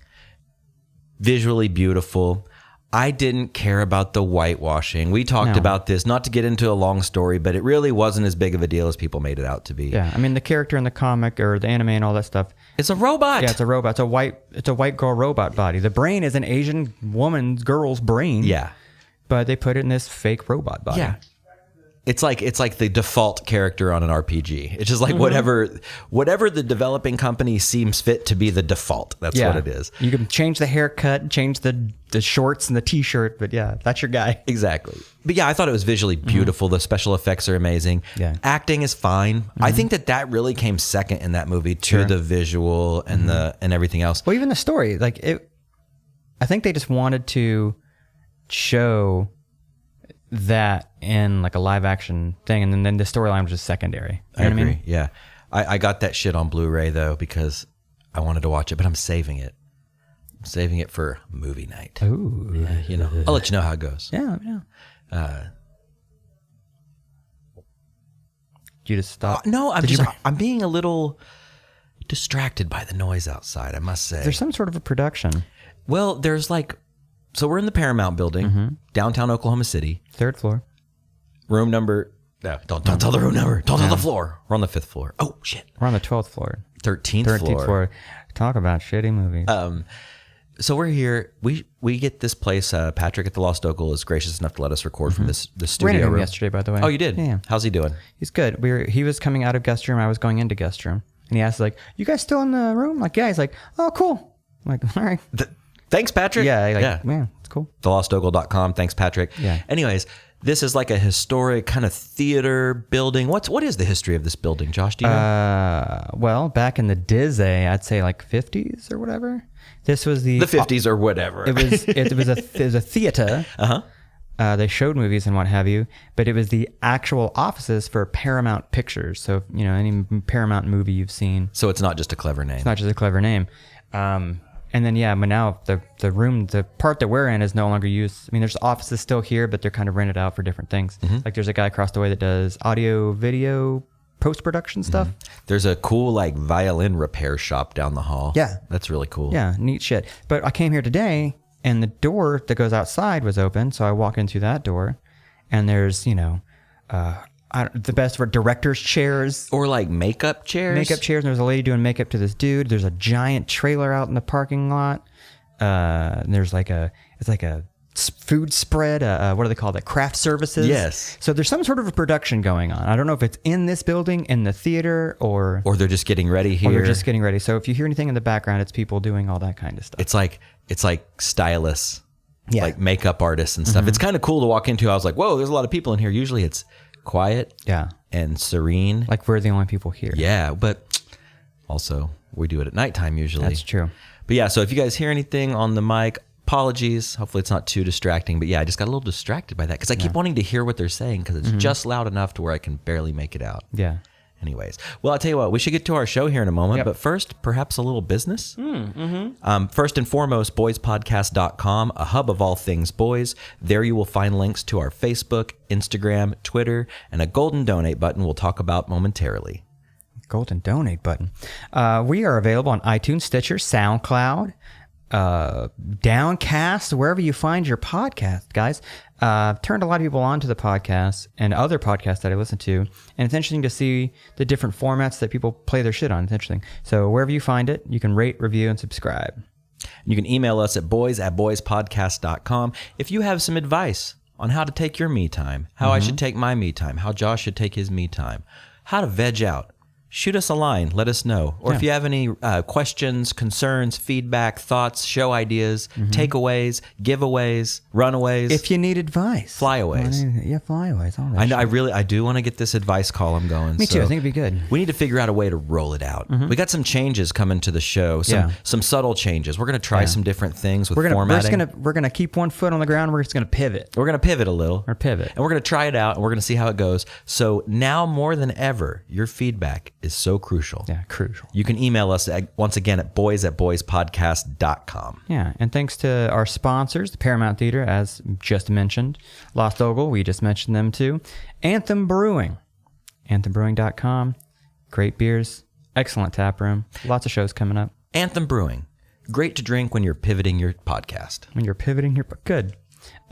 Visually beautiful. I didn't care about the whitewashing. We talked about this, not to get into a long story, but it really wasn't as big of a deal as people made it out to be. Yeah, I mean the character in the comic or the anime and all that stuff. It's a robot. Yeah, it's a robot. It's a white girl robot body. The brain is an Asian girl's brain. Yeah. But they put it in this fake robot body. Yeah. It's like the default character on an RPG. It's just like whatever the developing company seems fit to be the default. That's what it is. You can change the haircut, change the shorts and the t-shirt, but yeah, that's your guy. Exactly. But yeah, I thought it was visually beautiful. The special effects are amazing. Yeah. Acting is fine. I think that really came second in that movie to the visual and and everything else. Well, even the story, like it, I think they just wanted to show that in like a live action thing, and then the storyline was just secondary. You know I agree. what I mean? Yeah. I got that shit on Blu-ray though because I wanted to watch it, but I'm saving it. I'm saving it for movie night. Ooh. Yeah, you know. I'll let you know how it goes. Yeah. Did you just stop? No, I'm being a little distracted by the noise outside, I must say. There's some sort of a production. Well, there's so we're in the Paramount building, downtown Oklahoma City. 3rd floor. Room number. No, don't tell the room number. Don't tell the floor. We're on the 5th floor. Oh shit. We're on the 12th floor. 13th floor. Talk about shitty movies. So we're here. We get this place. Patrick at the Lost Ogle is gracious enough to let us record from this studio Ran into him room yesterday, by the way. Oh, you did? Yeah. How's he doing? He's good. He was coming out of guest room. I was going into guest room, and he asked like, "You guys still in the room?" Like, yeah. He's like, "Oh, cool." I'm like, all right. Thanks, Patrick. Yeah. Yeah. It's cool. thelostogle.com. Thanks, Patrick. Yeah. Anyways, this is like a historic kind of theater building. What is the history of this building, Josh? Do you know? Well, back in the Disney, I'd say like 50s or whatever. This was the 50s or whatever. It was a theater. They showed movies and what have you, but it was the actual offices for Paramount Pictures. So any Paramount movie you've seen. So it's not just a clever name. It's not just a clever name. And then but now the room, the part that we're in is no longer used. I mean, there's offices still here, but they're kind of rented out for different things. Like there's a guy across the way that does audio, video, post-production stuff. There's a cool violin repair shop down the hall. Yeah. That's really cool. Yeah, neat shit. But I came here today and the door that goes outside was open. So I walk in through that door and there's, the best for director's chairs. Or makeup chairs. Makeup chairs. And there's a lady doing makeup to this dude. There's a giant trailer out in the parking lot. And there's it's like a food spread. What do they call that? Craft services. Yes. So there's some sort of a production going on. I don't know if it's in this building, in the theater, or they're just getting ready here. Or they're just getting ready. So if you hear anything in the background, it's people doing all that kind of stuff. It's like stylists, Yeah. Makeup artists and stuff. It's kind of cool to walk into. I was like, whoa, there's a lot of people in here. Usually it's quiet. Yeah. And serene. Like we're the only people here. Yeah, but also we do it at nighttime usually. That's true. But yeah, so if you guys hear anything on the mic, apologies. Hopefully it's not too distracting. But yeah, I just got a little distracted by that because I keep wanting to hear what they're saying because it's just loud enough to where I can barely make it out. Yeah. Anyways, well, I'll tell you what, we should get to our show here in a moment, but first, perhaps a little business. First and foremost, boyspodcast.com, a hub of all things boys. There you will find links to our Facebook, Instagram, Twitter, and a golden donate button we'll talk about momentarily. Golden donate button. We are available on iTunes, Stitcher, SoundCloud, Downcast, wherever you find your podcast, guys. I've turned a lot of people onto the podcast and other podcasts that I listen to, and it's interesting to see the different formats that people play their shit on. It's interesting. So wherever you find it, you can rate, review, and subscribe. You can email us at boys@boyspodcast.com if you have some advice on how to take your me time, how I should take my me time, how Josh should take his me time, how to veg out. Shoot us a line. Let us know. Or if you have any questions, concerns, feedback, thoughts, show ideas, takeaways, giveaways, runaways. If you need advice. Flyaways. Yeah, flyaways. All that I do want to get this advice column going. Me too. I think it'd be good. We need to figure out a way to roll it out. We got some changes coming to the show. Some subtle changes. We're going to try some different things with formatting. We're gonna keep one foot on the ground. We're just gonna pivot. We're going to pivot a little. Or pivot. And we're going to try it out, and we're going to see how it goes. So now more than ever, your feedback is so crucial. Yeah, crucial. You can email us once again at boys@boyspodcast.com. Yeah, and thanks to our sponsors, the Paramount Theater, as just mentioned, Lost Ogle, we just mentioned them too, Anthem Brewing, anthembrewing.com, great beers, excellent tap room, lots of shows coming up. Anthem Brewing, great to drink when you're pivoting your podcast. When you're pivoting your good.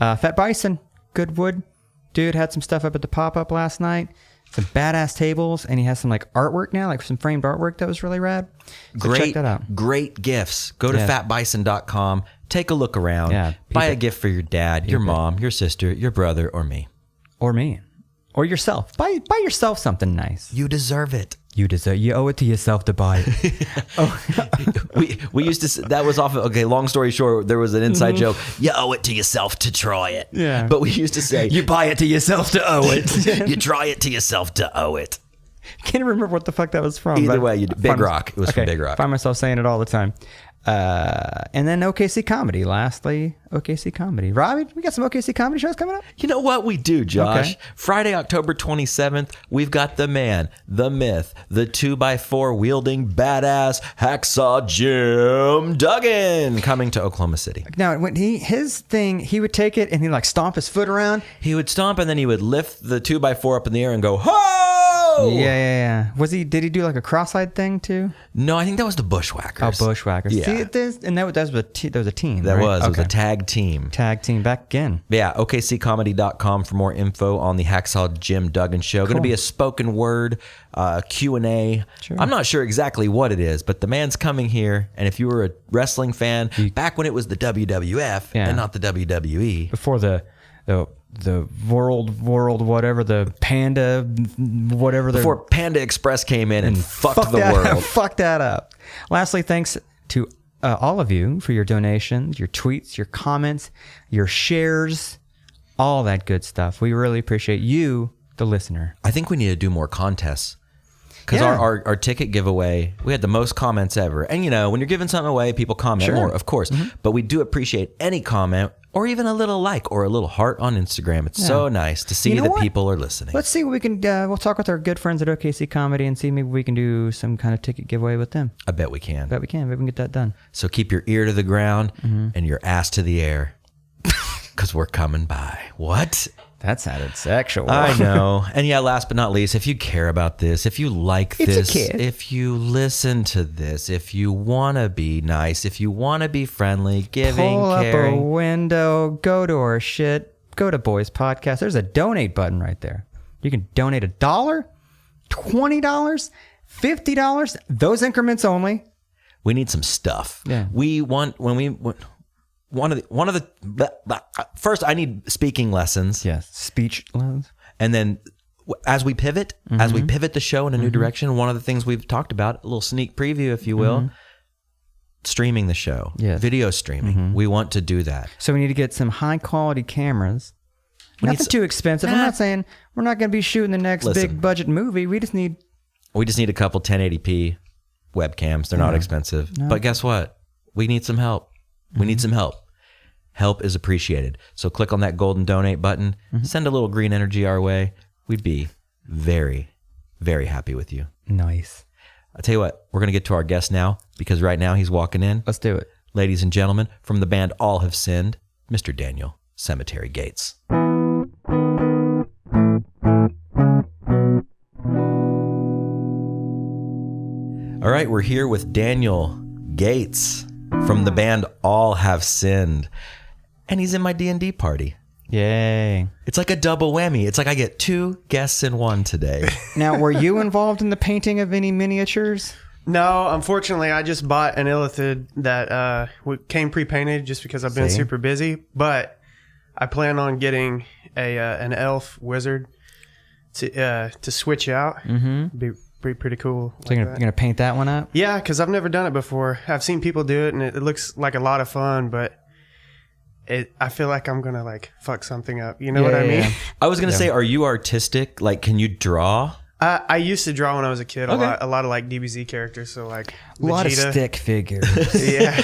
Fat Bison, good wood. Dude had some stuff up at the pop-up last night. Some badass tables, and he has some like artwork now, like some framed artwork that was really rad. So check that out. Great gifts. Go to fatbison.com, take a look around, buy a gift for your dad, your mom, your sister, your brother, or me. Or me. Or yourself. Buy yourself something nice. You deserve it. You owe it to yourself to buy it. we used to, that was often, okay, long story short, there was an inside joke. You owe it to yourself to try it. Yeah. But we used to say, you buy it to yourself to owe it. You try it to yourself to owe it. Can't remember what the fuck that was from. Either way, Big Rock. It was from Big Rock. I find myself saying it all the time. And then OKC Comedy. Lastly, OKC Comedy. Robbie, we got some OKC Comedy shows coming up? You know what we do, Josh? Okay. Friday, October 27th, we've got the man, the myth, the 2x4 wielding badass Hacksaw Jim Duggan coming to Oklahoma City. Now, when he would take it and he'd like stomp his foot around. He would stomp and then he would lift the 2x4 up in the air and go, ho! Yeah. Did he do like a cross-eyed thing too? No, I think that was the Bushwhackers. Oh, Bushwhackers. Yeah. See, that was a team. That right? was. It was a tag team. Tag team back again. Yeah, okccomedy.com for more info on the Hacksaw Jim Duggan show. Cool. Going to be a spoken word Q&A. Sure. I'm not sure exactly what it is, but the man's coming here, and if you were a wrestling fan, back when it was the WWF and not the WWE. Before the world whatever, the Panda whatever. Before Panda Express came in and fucked the world. Fucked that up. Lastly, thanks to all of you for your donations, your tweets, your comments, your shares, all that good stuff. We really appreciate you, the listener. I think we need to do more contests. Because our ticket giveaway, we had the most comments ever. And, you know, when you're giving something away, people comment more, of course. But we do appreciate any comment or even a little like or a little heart on Instagram. It's so nice to see that people are listening. Let's see what we can we'll talk with our good friends at OKC Comedy and see maybe we can do some kind of ticket giveaway with them. I bet we can. Maybe we can get that done. So keep your ear to the ground and your ass to the air. Because we're coming by. What? That sounded sexual. I know. And yeah, last but not least, if you care about this, if you like this, if you listen to this, if you want to be nice, if you want to be friendly, giving, pull caring. up a window, go to our shit, go to Boys Podcast. There's a donate button right there. You can donate $1, $20, $50, those increments only. We need some stuff. Yeah. We want, one of the first, I need speaking lessons. Yes, speech lessons. And then as we pivot, the show in a new direction, one of the things we've talked about, a little sneak preview, if you will, streaming the show, video streaming. We want to do that. So we need to get some high quality cameras. Nothing too expensive. I'm not saying we're not going to be shooting the next big budget movie. We just need a couple 1080p webcams. They're not expensive. No. But guess what? We need some help. We need some help. Help is appreciated. So click on that golden donate button. Send a little green energy our way. We'd be very, very happy with you. Nice. I'll tell you what, we're going to get to our guest now because right now he's walking in. Let's do it. Ladies and gentlemen, from the band All Have Sinned, Mr. Daniel Cemetery Gates. All right, we're here with Daniel Gates from the band All Have Sinned, and he's in my D&D party. Yay. It's like a double whammy. It's like I get 2 guests in one today. Now, were you involved in the painting of any miniatures? No, unfortunately, I just bought an illithid that came pre-painted just because I've been super busy. But I plan on getting an elf wizard to switch out. Mm-hmm. Be pretty cool. So you're gonna paint that one up? Yeah, because I've never done it before. I've seen people do it, and it looks like a lot of fun, but I feel like I'm gonna like fuck something up. You know what I mean? Yeah. I was going to say, are you artistic? Like, can you draw? I used to draw when I was a kid. A lot of like DBZ characters. So like A lot of Vegeta. stick figures. Yeah.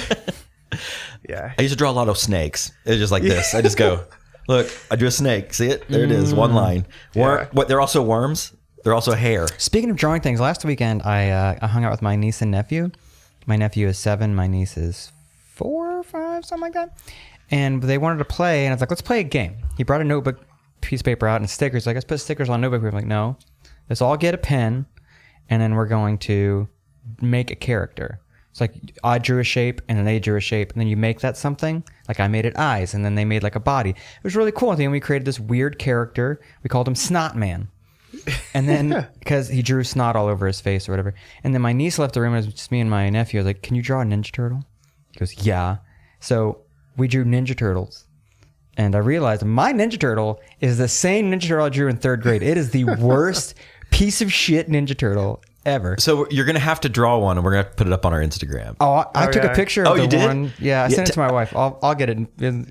Yeah. I used to draw a lot of snakes. It was just like this. I just go, look, I drew a snake. See it? There it is. One line. What? They're also worms? They're also hair. Speaking of drawing things, last weekend I hung out with my niece and nephew. My nephew is 7. My niece is 4 or 5, something like that. And they wanted to play, and I was like, let's play a game. He brought a notebook, piece of paper out, and stickers. Like, let's put stickers on a notebook. I'm like, no. Let's all get a pen, and then we're going to make a character. It's like I drew a shape, and then they drew a shape, and then you make that something. Like I made it eyes, and then they made like a body. It was really cool. And then we created this weird character. We called him Snot Man. And then, because he drew snot all over his face or whatever. And then my niece left the room, and it was just me and my nephew. I was like, can you draw a Ninja Turtle? He goes, yeah. So we drew Ninja Turtles. And I realized my Ninja Turtle is the same Ninja Turtle I drew in 3rd grade. It is the worst piece of shit Ninja Turtle ever. So you're going to have to draw one, and we're going to put it up on our Instagram. Oh, I took a picture of you the did? one. Yeah, I sent it to my wife. I'll get it.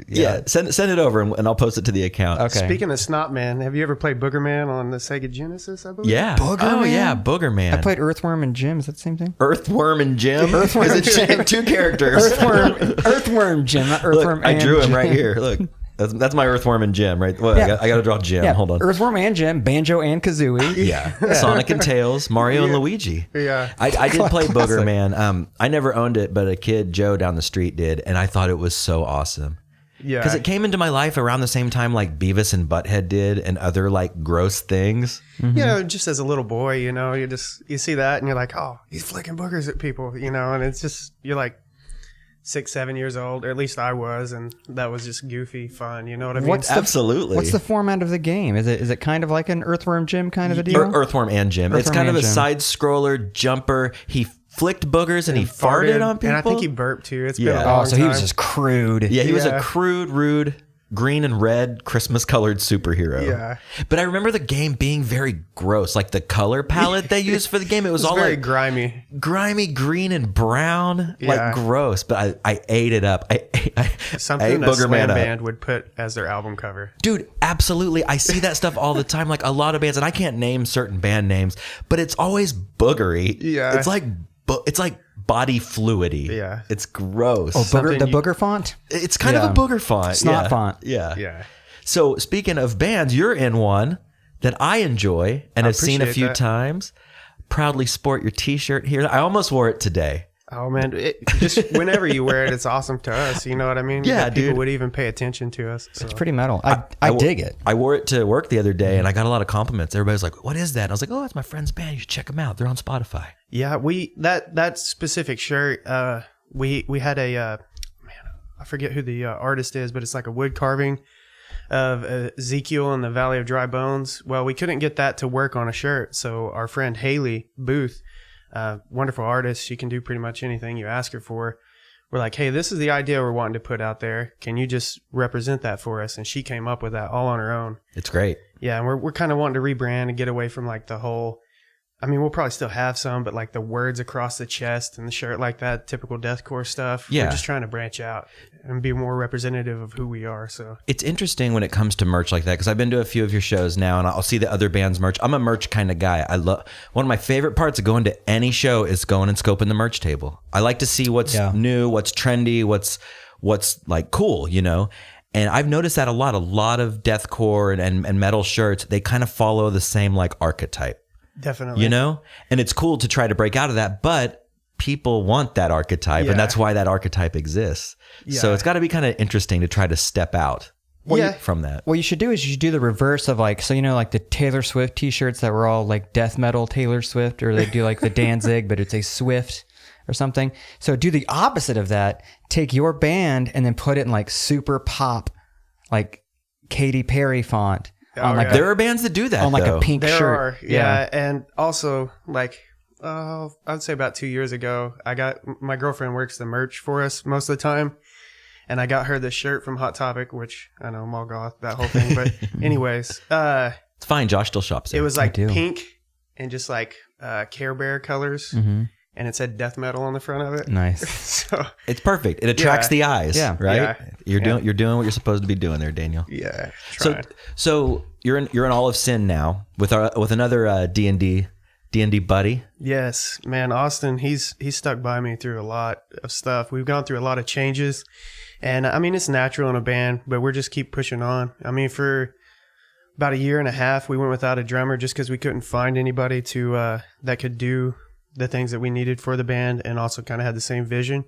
Yeah, send it over, and I'll post it to the account. Okay. Speaking of Snot Man, have you ever played Booger Man on the Sega Genesis, I believe? Yeah. Booger Man? Yeah, Booger Man. I played Earthworm and Jim. Is that the same thing? Earthworm and Jim. Earthworm Is it and Jim. 2 characters? Earthworm Jim, not Earthworm Look, I and drew him Jim. right here. Look. That's my Earthworm and Jim, right? Well, Yeah. I got to draw Jim. Yeah, Hold on. Earthworm and Jim, Banjo and Kazooie. Yeah. Sonic and Tails, Mario and Luigi. Yeah. I did play Classic. Booger Man. I never owned it, but a kid, Joe, down the street did, and I thought it was so awesome. Yeah. Because it came into my life around the same time like Beavis and Butthead did and other like gross things. You know, just as a little boy, you know, you see that and you're like, oh, he's flicking boogers at people, you know, and it's just, you're like 6, 7 years old, or at least I was, and that was just goofy fun, you know what I mean? Absolutely. What's the format of the game? Is it kind of like an Earthworm Jim kind of a deal? Earthworm and Jim. It's Earthworm kind of and a Jim. side scroller jumper. He flicked boogers and he farted on people. And I think he burped too. It's been Yeah. a long So he was time. just crude. Yeah, he was a Yeah. crude, rude, green and red Christmas colored superhero. Yeah. But I remember the game being very gross. Like the color palette they used for the game, it was all very like grimy. grimy green and brown, Yeah. like gross. But I ate it up. I Something ate a Booger slam Man up. band would put as their album cover. Dude, absolutely. I see that stuff all the time. Like a lot of bands, and I can't name certain band names, but it's always boogery. Yeah. It's like body fluidy. Yeah. It's gross. Oh, Something booger font? It's kind of a booger font. Snot yeah. font. Yeah. Yeah. So speaking of bands, you're in one that I enjoy and have seen a appreciate few that. times. Proudly sport your t-shirt here. I almost wore it today. Oh man, just whenever you wear it, it's awesome to us. You know what I mean? Yeah, that people dude. would even pay attention to us. So. It's pretty metal. I dig it. I wore it to work the other day and I got a lot of compliments. Everybody's like, what is that? And I was like, oh, that's my friend's band. You should check them out. They're on Spotify. Yeah, that specific shirt. We had a man, I forget who the artist is, but it's like a wood carving of Ezekiel in the Valley of Dry Bones. Well, we couldn't get that to work on a shirt, so our friend Haley Booth, wonderful artist, she can do pretty much anything you ask her for. We're like, hey, this is the idea we're wanting to put out there. Can you just represent that for us? And she came up with that all on her own. It's great. Yeah, and we're kind of wanting to rebrand and get away from like the whole. I mean, we'll probably still have some, but like the words across the chest and the shirt like that, typical deathcore stuff. Yeah. We're just trying to branch out and be more representative of who we are. So It's interesting when it comes to merch like that because I've been to a few of your shows now and I'll see the other band's merch. I'm a merch kind of guy. I love one of my favorite parts of going to any show is going and scoping the merch table. I like to see what's new, what's trendy, what's like cool, you know? And I've noticed that a lot of deathcore and metal shirts, they kind of follow the same like archetype. Definitely. You know? And it's cool to try to break out of that, but people want that archetype, Yeah. and that's why that archetype exists. So Yeah. it's got to be kind of interesting to try to step out from that. What you should do is you should do the reverse of like, so you know, like the Taylor Swift t-shirts that were all like death metal Taylor Swift, or they do like the Danzig, but it's a Swift or something. So do the opposite of that. Take your band and then put it in like super pop, like Katy Perry font. On like There are bands that do that, on like though. a pink There shirt. are, yeah. And also, like, I'd say about 2 years ago, my girlfriend works the merch for us most of the time. And I got her this shirt from Hot Topic, which I know, Molgoth, that whole thing. But anyways, It's fine. Josh still shops there. it was like do. pink and just like Care Bear colors. Mm-hmm. And it said death metal on the front of it. Nice. So, It's perfect. It attracts Yeah. the eyes, Yeah. right? Yeah. You're doing what you're supposed to be doing there, Daniel. yeah. So Trying. so you're in All of Sin now with another D&D buddy. Yes, man, Austin, he's stuck by me through a lot of stuff. We've gone through a lot of changes, and I mean, it's natural in a band, but we're just keep pushing on. I mean, for about 1.5 years, we went without a drummer just because we couldn't find anybody to that could do the things that we needed for the band, and also kind of had the same vision.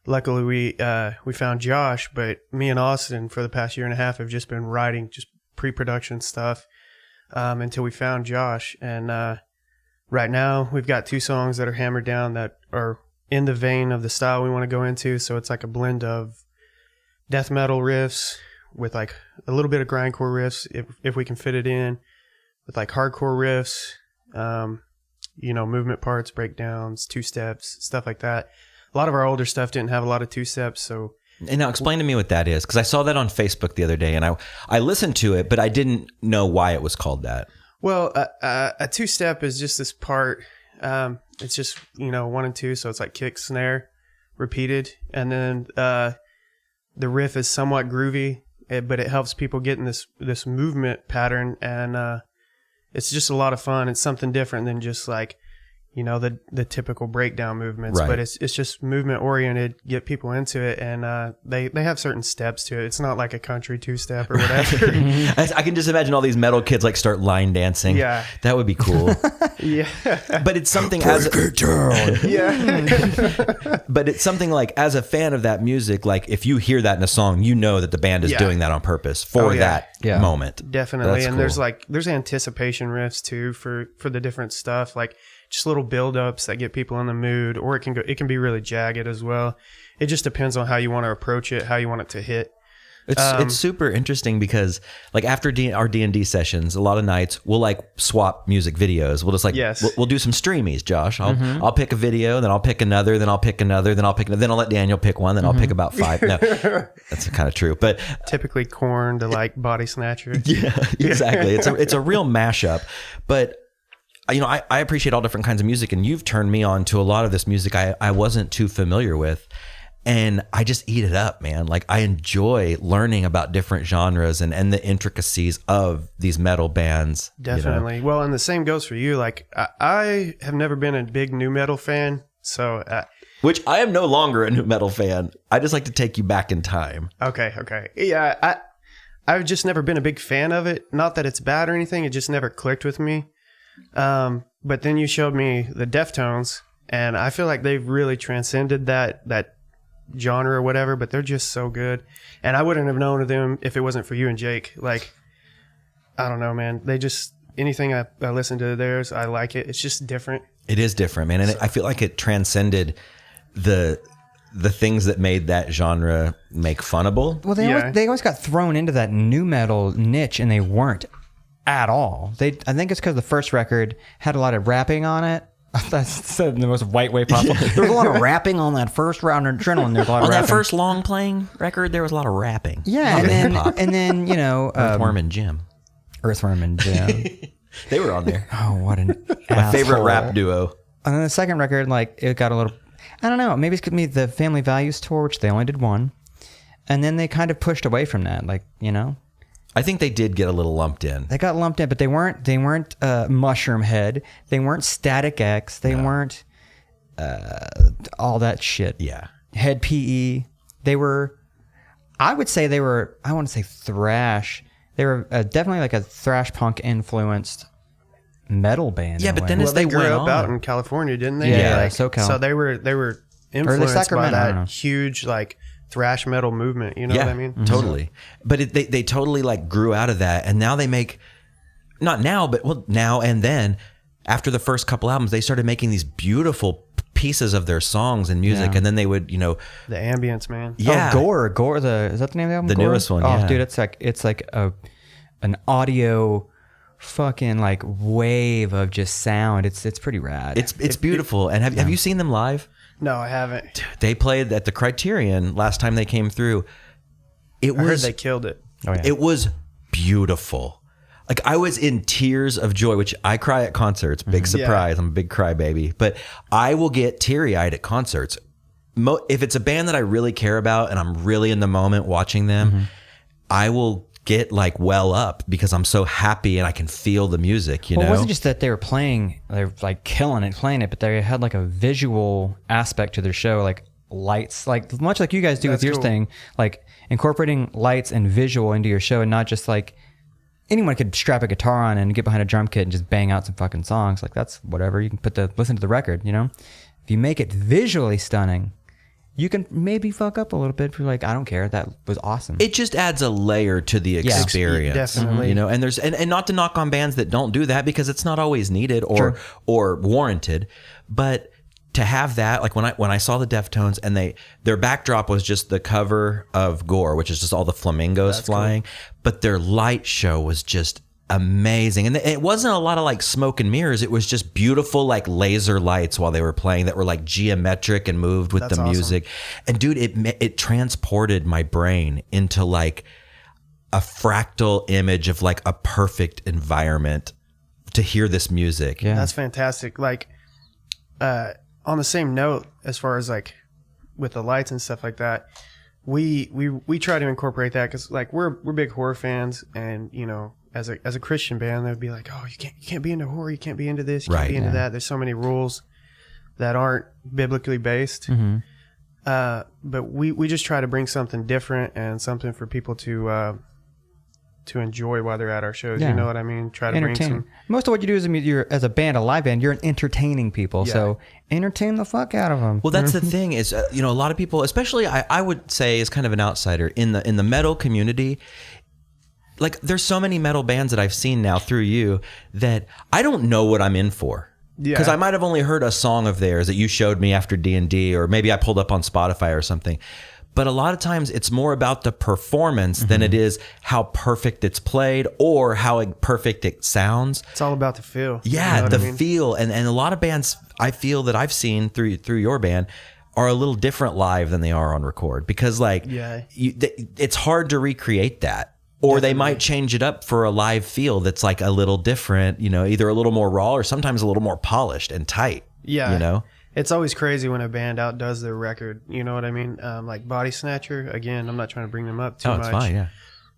Luckily, we found Josh, but me and Austin for the past 1.5 years have just been writing just pre-production stuff until we found Josh, and right now, we've got 2 songs that are hammered down that are in the vein of the style we want to go into. So it's like a blend of death metal riffs with like a little bit of grindcore riffs, if we can fit it in, with like hardcore riffs, movement parts, breakdowns, 2-steps, stuff like that. A lot of our older stuff didn't have a lot of 2-steps, so... And now explain to me what that is, because I saw that on Facebook the other day, and I listened to it, but I didn't know why it was called that. Well, a 2-step is just this part. It's just 1 and 2, so it's like kick, snare, repeated, and then the riff is somewhat groovy, but it helps people get in this movement pattern, and it's just a lot of fun. It's something different than just like the typical breakdown movements, Right. but it's just movement oriented, get people into it, and they have certain steps to it. It's not like a country 2-step or whatever. I can just imagine all these metal kids like start line dancing. Yeah. That would be cool. Yeah. But it's something Yeah. but it's something like, as a fan of that music, like if you hear that in a song, you know that the band is Yeah. doing that on purpose for yeah. that moment. Definitely. That's And cool. there's anticipation riffs too for the different stuff, like just little build-ups that get people in the mood, or it can be really jagged as well. It just depends on how you want to approach it, how you want it to hit. It's super interesting because like after our D&D sessions, a lot of nights we'll like swap music videos. We'll just like Yes. we'll do some streamies, Josh. I'll pick a video, then I'll pick another, then I'll pick another, then I'll pick another, then I'll let Daniel pick one, then I'll pick about 5. No, that's kind of true, but Typically Korn to like Body Snatcher. yeah, exactly. It's a real mashup, but I appreciate all different kinds of music, and you've turned me on to a lot of this music I wasn't too familiar with. And I just eat it up, man. Like I enjoy learning about different genres and the intricacies of these metal bands. Definitely. Well, and the same goes for you. Like I have never been a big nu metal fan, so Which I am no longer a new metal fan. I just like to take you back in time. okay. Yeah, I've just never been a big fan of it. Not that it's bad or anything. It just never clicked with me. But then you showed me the Deftones, and I feel like they've really transcended that genre or whatever, but they're just so good. And I wouldn't have known of them if it wasn't for you and Jake. Like, I don't know, man. They just, anything I listen to theirs, I like it. It's just different. It is different, man. And I feel like it transcended the things that made that genre make funnable. Well, they always got thrown into that new metal niche, and they weren't at all. I think it's because the first record had a lot of rapping on it. That's the most white way possible. There was a lot of rapping on that first round of Adrenaline. There's a lot of On rapping. that first long playing record, there was a lot of rapping. Yeah, and then Earthworm and Jim. Earthworm and Jim. They were on there. Oh, what an My favorite asshole. rap duo. And then the second record, like, it got a little, I don't know, maybe it's because the Family Values tour, which they only did one, and then they kind of pushed away from that, like, I think they did get a little lumped in. They got lumped in, but they weren't Mushroom Head, they weren't Static X, they weren't all that shit. Yeah. Head PE. They were, I would say they were, I want to say thrash. They were definitely like a thrash punk influenced metal band. Yeah, in a but way. then as They they grew went up out on, in California, didn't they? Yeah, SoCal. So they were influenced by Sacramento, I don't know. that huge like thrash metal movement. You know what I mean? Totally. But they totally like grew out of that, and now they make, not now, but well, now and then, after the first couple albums, they started making these beautiful pieces of their songs and music, Yeah. and then they would, The ambience, man. yeah, Gore. Is that the name of the album? The Gore? newest one, Oh, yeah. dude, it's like an audio fucking like wave of just sound. It's pretty rad. it's beautiful. And have you seen them live? No, I haven't. They played at the Criterion last time they came through. I heard they killed it. Oh, yeah. It was beautiful. Like I was in tears of joy, which I cry at concerts. Big surprise. I'm a big crybaby. But I will get teary-eyed at concerts. If it's a band that I really care about and I'm really in the moment watching them, I will get like well up because I'm so happy and I can feel the music, you know? It wasn't just that they were like killing it, playing it, but they had like a visual aspect to their show, like lights, like much like you guys do with your thing, like incorporating lights and visual into your show, and not just like anyone could strap a guitar on and get behind a drum kit and just bang out some fucking songs. Like that's whatever. You can listen to the record, you know? If you make it visually stunning, you can maybe fuck up a little bit if you're like, I don't care. That was awesome. It just adds a layer to the experience. Definitely. You know, and there's and not to knock on bands that don't do that, because it's not always needed or warranted. But to have that, like when I saw the Deftones and their backdrop was just the cover of Gore, which is just all the flamingos flying, but their light show was just amazing. And it wasn't a lot of like smoke and mirrors. It was just beautiful like laser lights while they were playing that were like geometric and moved with the music. And dude, it transported my brain into like a fractal image of like a perfect environment to hear this music. Yeah. That's fantastic. Like, on the same note, as far as like with the lights and stuff like that, we try to incorporate that because like we're big horror fans, and as a Christian band, they'd be like, oh, you can't be into horror, you can't be into this, you can't be into that. There's so many rules that aren't biblically based. But we just try to bring something different and something for people to enjoy while they're at our shows. Yeah. You know what I mean? Try to bring some. Most of what you do is, you're as a band, a live band, you're entertaining people. Yeah. So entertain the fuck out of them. Well, that's the thing is, a lot of people, especially I would say as kind of an outsider in the metal community, like there's so many metal bands that I've seen now through you that I don't know what I'm in for. Yeah. Because I might have only heard a song of theirs that you showed me after D&D, or maybe I pulled up on Spotify or something. But a lot of times it's more about the performance than it is how perfect it's played or how perfect it sounds. It's all about the feel. Yeah, You know what I mean? feel. And a lot of bands I feel that I've seen through your band are a little different live than they are on record, because like it's hard to recreate that. Or they might change it up for a live feel that's like a little different, either a little more raw or sometimes a little more polished and tight. Yeah. It's always crazy when a band outdoes their record. You know what I mean? Like Body Snatcher, again, I'm not trying to bring them up too much. Oh, it's fine, yeah.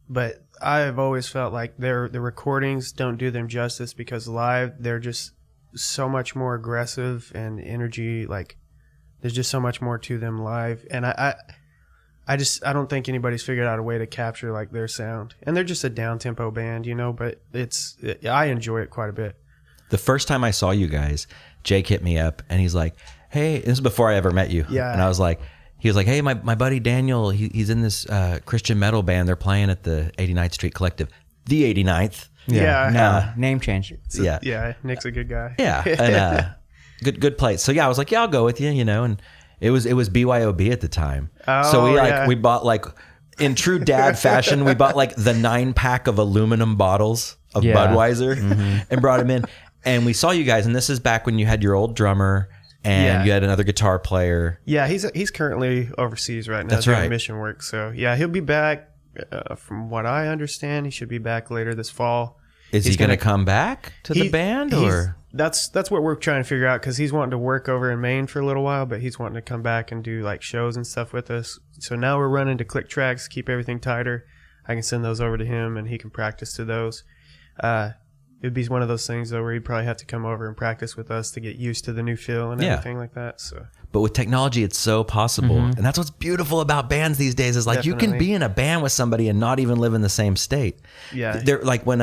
But I've always felt like the recordings don't do them justice, because live, they're just so much more aggressive and energy. Like, there's just so much more to them live. And I don't think anybody's figured out a way to capture like their sound. And they're just a down-tempo band, but I enjoy it quite a bit. The first time I saw you guys, Jake hit me up and he's like, hey, this is before I ever met you. Yeah. And he was like, hey, my buddy Daniel, he's in this Christian metal band. They're playing at the 89th Street Collective. The 89th. Yeah. Name change. Yeah, Nick's a good guy. Yeah. And good place. So yeah, I was like, yeah, I'll go with you, and it was BYOB at the time. So we bought like, in true dad fashion, we bought like the 9-pack of aluminum bottles of Budweiser and brought them in. And we saw you guys, and this is back when you had your old drummer and you had another guitar player. Yeah, he's currently overseas right now. That's doing right. Mission work. So yeah, he'll be back. From what I understand, he should be back later this fall. Is he going to come back to the band, or? That's what we're trying to figure out, because he's wanting to work over in Maine for a little while, but he's wanting to come back and do like shows and stuff with us. So now we're running to click tracks, keep everything tighter. I can send those over to him and he can practice to those. It'd be one of those things though where he'd probably have to come over and practice with us to get used to the new feel and everything like that. So, but with technology, it's so possible, and that's what's beautiful about bands these days. Is like you can be in a band with somebody and not even live in the same state. Yeah, they're like when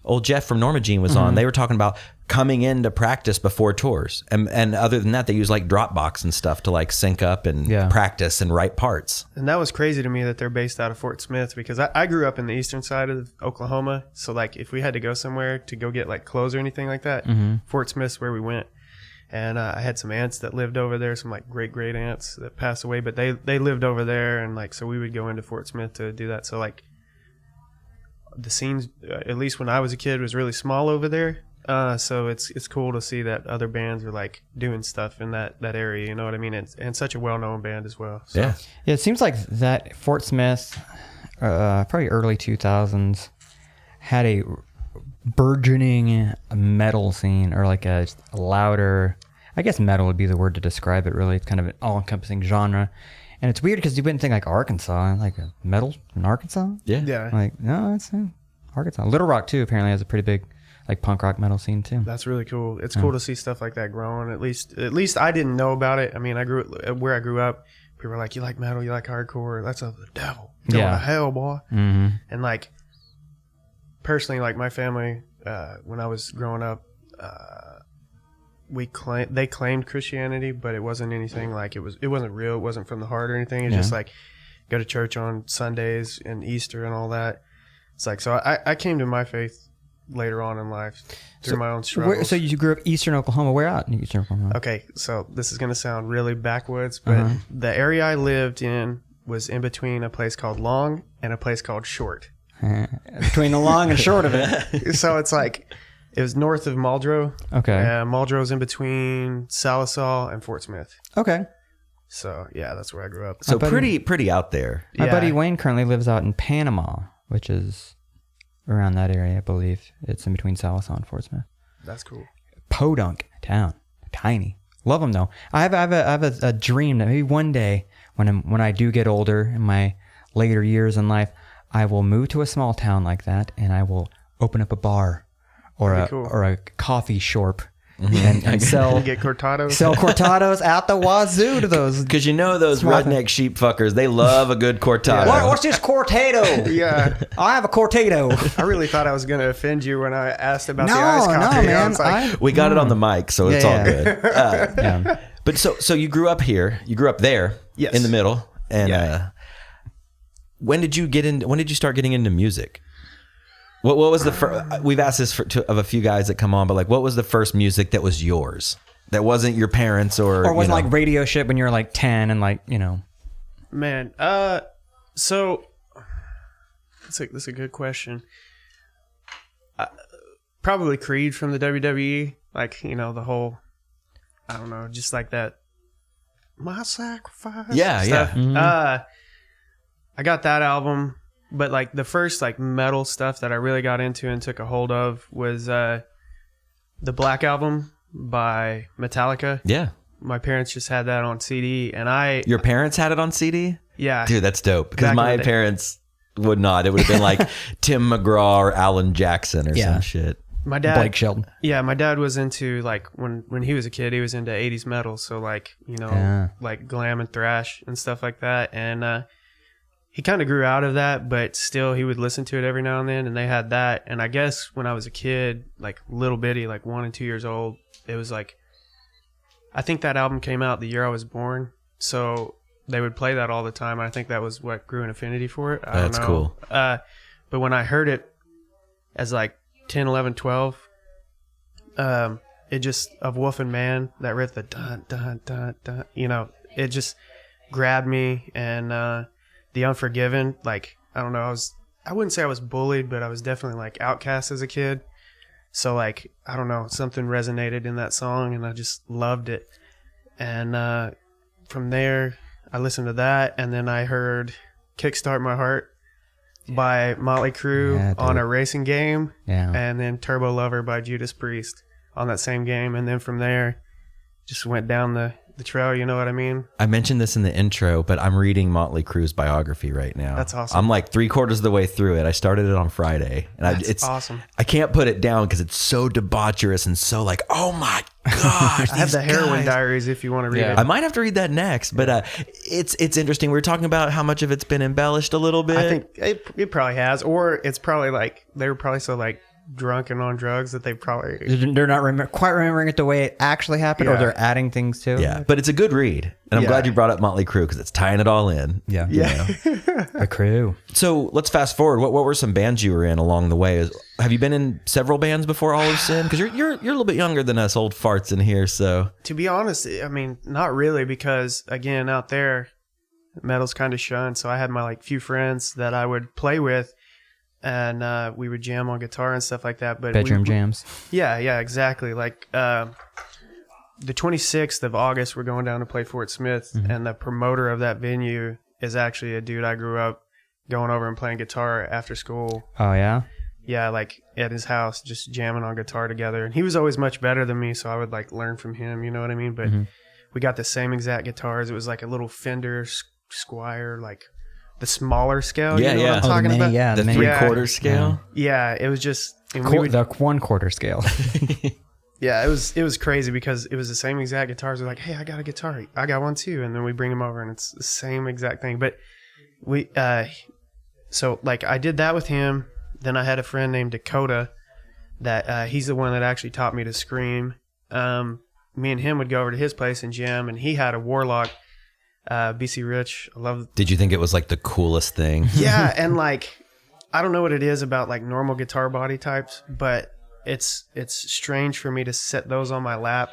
old Jeff from Norma Jean was on, they were talking about coming into practice before tours. And other than that, they use like Dropbox and stuff to like sync up and practice and write parts. And that was crazy to me that they're based out of Fort Smith, because I grew up in the eastern side of Oklahoma. So like if we had to go somewhere to go get like clothes or anything like that, Fort Smith's where we went. And I had some aunts that lived over there, some like great aunts that passed away, but they lived over there. And like, so we would go into Fort Smith to do that. So like the scenes, at least when I was a kid, was really small over there. So it's cool to see that other bands are like doing stuff in that area, you know what I mean? And such a well-known band as well. So. Yeah, it seems like that Fort Smith, probably early 2000s, had a burgeoning metal scene, or like a louder, I guess metal would be the word to describe it really. It's kind of an all-encompassing genre. And it's weird because you wouldn't think like Arkansas, like metal in Arkansas? Yeah. Like, no, it's Arkansas. Little Rock too apparently has a pretty big like punk rock metal scene too. That's really cool. It's cool to see stuff like that growing. At least I didn't know about it. I mean, where I grew up, people were like, "You like metal? You like hardcore? That's of the devil. Go to hell, boy." Mm-hmm. And like, personally, like my family, when I was growing up, they claimed Christianity, but it wasn't anything like it wasn't real. It wasn't from the heart or anything. It's just like go to church on Sundays and Easter and all that. It's like, so I came to my faith later on in life through my own struggles. So you grew up Eastern Oklahoma. Where out in Eastern Oklahoma? Okay, so this is going to sound really backwoods, but the area I lived in was in between a place called Long and a place called Short. Between the long and short of it. So it's like, it was north of Muldrow. Okay. Muldrow's in between Salisaw and Fort Smith. Okay. So yeah, that's where I grew up. So pretty out there. My buddy Wayne currently lives out in Panama, which is around that area, I believe. It's in between Salisaw and Fort Smith. That's cool. Podunk town, tiny. Love them though. I have a dream that maybe one day when I do get older in my later years in life, I will move to a small town like that, and I will open up a bar or a coffee shop. And sell get cortados. Sell cortados out the wazoo to those. Because you know those redneck sheep fuckers, they love a good cortado. What's this cortado? Yeah. I have a cortado. I really thought I was going to offend you when I asked about the ice coffee. No, man. Like, we got it on the mic, so it's all good. But so you grew up here. You grew up there in the middle. And when did you start getting into music? What was the first? We've asked this of a few guys that come on, but like, what was the first music that was yours? That wasn't your parents or wasn't like radio shit when you were like 10 and like, you know. Man, so that's a good question. Probably Creed from the WWE, like, you know, the whole, I don't know, just like that. My sacrifice. Yeah, stuff. yeah. Mm-hmm. I got that album. But like the first like metal stuff that I really got into and took a hold of was the Black Album by Metallica. Yeah. My parents just had that on CD, and Your parents had it on CD? Yeah. Dude, that's dope. Because my parents would not. It would have been like Tim McGraw or Alan Jackson or some shit. My dad, Blake Shelton. Yeah, my dad was into like when he was a kid, he was into 80s metal, so like, you know, like glam and thrash and stuff like that, and he kind of grew out of that, but still he would listen to it every now and then, and they had that. And I guess when I was a kid, like little bitty, like 1 and 2 years old, it was like, I think that album came out the year I was born, so they would play that all the time. I think that was what grew an affinity for it. I don't know. Cool. But when I heard it as like 10, 11, 12, it just, of Wolf and Man, that riff, the dun, dun, dun, dun, you know, it just grabbed me. And The Unforgiven, like, I don't know, I wouldn't say I was bullied, but I was definitely like outcast as a kid. So like, I don't know, something resonated in that song and I just loved it. And from there, I listened to that, and then I heard Kickstart My Heart by Motley Crue on a racing game, and then Turbo Lover by Judas Priest on that same game. And then from there, just went down the trail, you know what I mean? I mentioned this in the intro, but I'm reading Motley Crue's biography right now. That's awesome. I'm like 3/4 of the way through it. I started it on Friday, and it's awesome. I can't put it down because it's so debaucherous and so like, oh my gosh. I have the Heroin Diaries if you want to read it. I might have to read that next, but it's interesting. We were talking about how much of it's been embellished a little bit. I think it probably has, or it's probably like they were probably so like drunk and on drugs that they probably. They're not quite remembering it the way it actually happened, or Yeah. they're adding things to it. Yeah, but it's a good read, and I'm Yeah. glad you brought up Motley Crue because it's tying it all in. Yeah. you know? The Crew. So let's fast forward. What were some bands you were in along the way? Have you been in several bands before All of Sin? Because you're a little bit younger than us old farts in here. So To be honest, I mean, not really, because again, out there, metal's kind of shunned. So I had my like few friends that I would play with, and we would jam on guitar and stuff like that. But Bedroom jams. Yeah, exactly. Like the 26th of August, we're going down to play Fort Smith, and the promoter of that venue is actually a dude I grew up going over and playing guitar after school. Oh, yeah? Yeah, like at his house, just jamming on guitar together. And he was always much better than me, so I would like learn from him, you know what I mean? But we got the same exact guitars. It was like a little Fender Squire, like the smaller scale. Yeah, you know yeah. what I'm Oh, talking about? Yeah, the mini. 3/4 scale. Yeah, it was just... and we would- The 1/4 scale. Yeah, it was crazy because it was the same exact guitars. We're like, hey, I got a guitar. I got one too. And then we bring them over and it's the same exact thing. But we, so like I did that with him. Then I had a friend named Dakota that he's the one that actually taught me to scream. Me and him would go over to his place and jam, and he had a Warlock, BC Rich. I love. Did you think it was like the coolest thing? Yeah, and like I don't know what it is about like normal guitar body types, but it's strange for me to set those on my lap.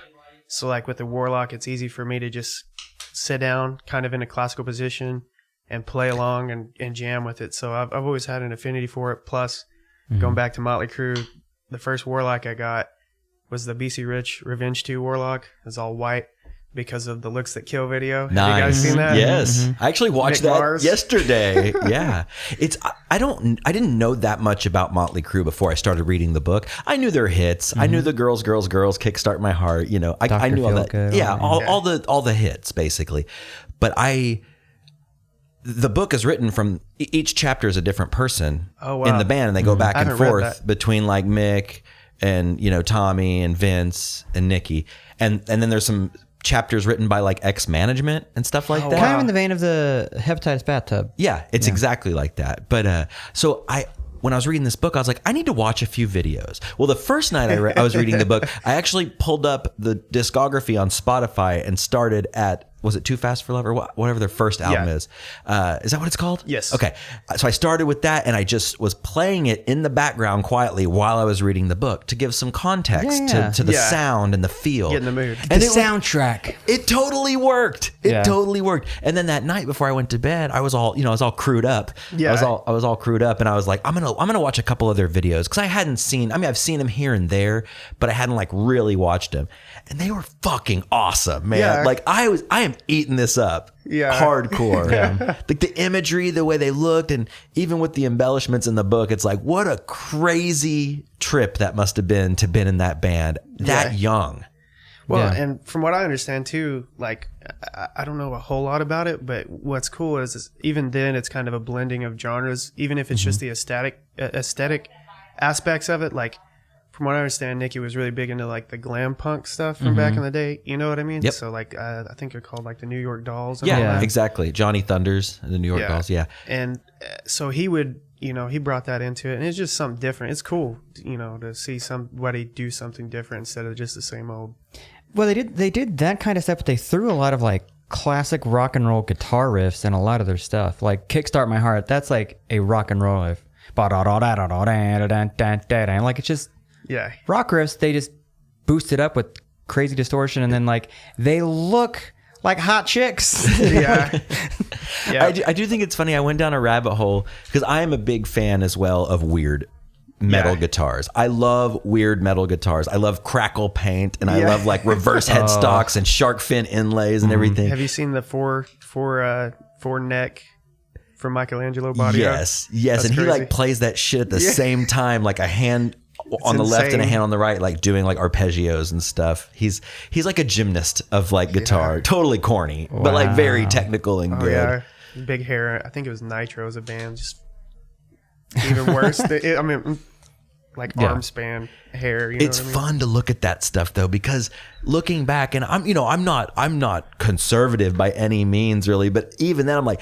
So like with the Warlock, it's easy for me to just sit down kind of in a classical position and play along and jam with it. So I've always had an affinity for it. Plus, going back to Motley Crue, the first Warlock I got was the BC Rich Revenge 2 Warlock. It was all white because of the Looks That Kill video. Nice. Have you guys seen that? Yes, I actually watched Nick that Mars. yesterday. Yeah, I didn't know that much about Motley Crue before I started reading the book. I knew their hits. I knew the Girls, Kickstart My Heart. You know, I Dr. knew all that. Feelgood, Yeah, all that. all the hits basically. But the book is written from each chapter is a different person Oh, wow. in the band, and they go back I and haven't read forth that. between like Mick and Tommy and Vince and Nikki, and then there's some chapters written by like ex-management and stuff like that. Kind of in the vein of the hepatitis bathtub. Yeah, it's exactly like that. But so when I was reading this book, I was like, I need to watch a few videos. Well, the first night I was reading the book, I actually pulled up the discography on Spotify and started at, was it Too Fast for Love or whatever their first album is? Is that what it's called? Yes. Okay. So I started with that, and I just was playing it in the background quietly while I was reading the book to give some context Yeah. to the Yeah. sound and the feel. Get in the mood. And The it was- soundtrack. it totally worked. It Yeah. totally worked. And then that night before I went to bed, I was all crewed up. Yeah. I was all crewed up, and I was like, I'm gonna watch a couple of their videos because I hadn't seen. I mean, I've seen them here and there, but I hadn't like really watched them, and they were fucking awesome, man. Yeah. Like I am eating this up. Yeah. Hardcore. Like the imagery, the way they looked, and even with the embellishments in the book, it's like what a crazy trip that must have been to been in that band that Yeah. young. Well, Yeah. and from what I understand too, like I don't know a whole lot about it, but what's cool is even then it's kind of a blending of genres, even if it's just the aesthetic aspects of it. Like from what I understand, Nikki was really big into like the glam punk stuff from back in the day. You know what I mean? Yep. So like I think they're called like the New York Dolls. And Yeah, all that. exactly. Johnny Thunders and the New York Yeah. Dolls. Yeah. And so he would, he brought that into it, and it's just something different. It's cool, to see somebody do something different instead of just the same old. Well, they did that kind of stuff, but they threw a lot of like classic rock and roll guitar riffs in a lot of their stuff. Like Kickstart My Heart, that's like a rock and roll riff. Like it's just Yeah. rock riffs. They just boost it up with crazy distortion, and then like they look like hot chicks. Yeah. Yeah. I do think it's funny. I went down a rabbit hole because I am a big fan as well of weird metal Yeah. guitars. I love weird metal guitars. I love crackle paint, and I Yeah. love like reverse headstocks and shark fin inlays and everything. Have you seen the four neck from Michelangelo body? Yes, That's and he crazy. like plays that shit at the same time, like a hand on the left and a insane. hand on the right, like doing like arpeggios and stuff. He's like a gymnast of like guitar, totally corny, but like very technical and Oh good. yeah, big hair. I think it was Nitro as a band. Just even worse. Like arm span hair. You know It's what I mean? fun to look at that stuff though, because looking back, and I'm not conservative by any means really, but even then I'm like,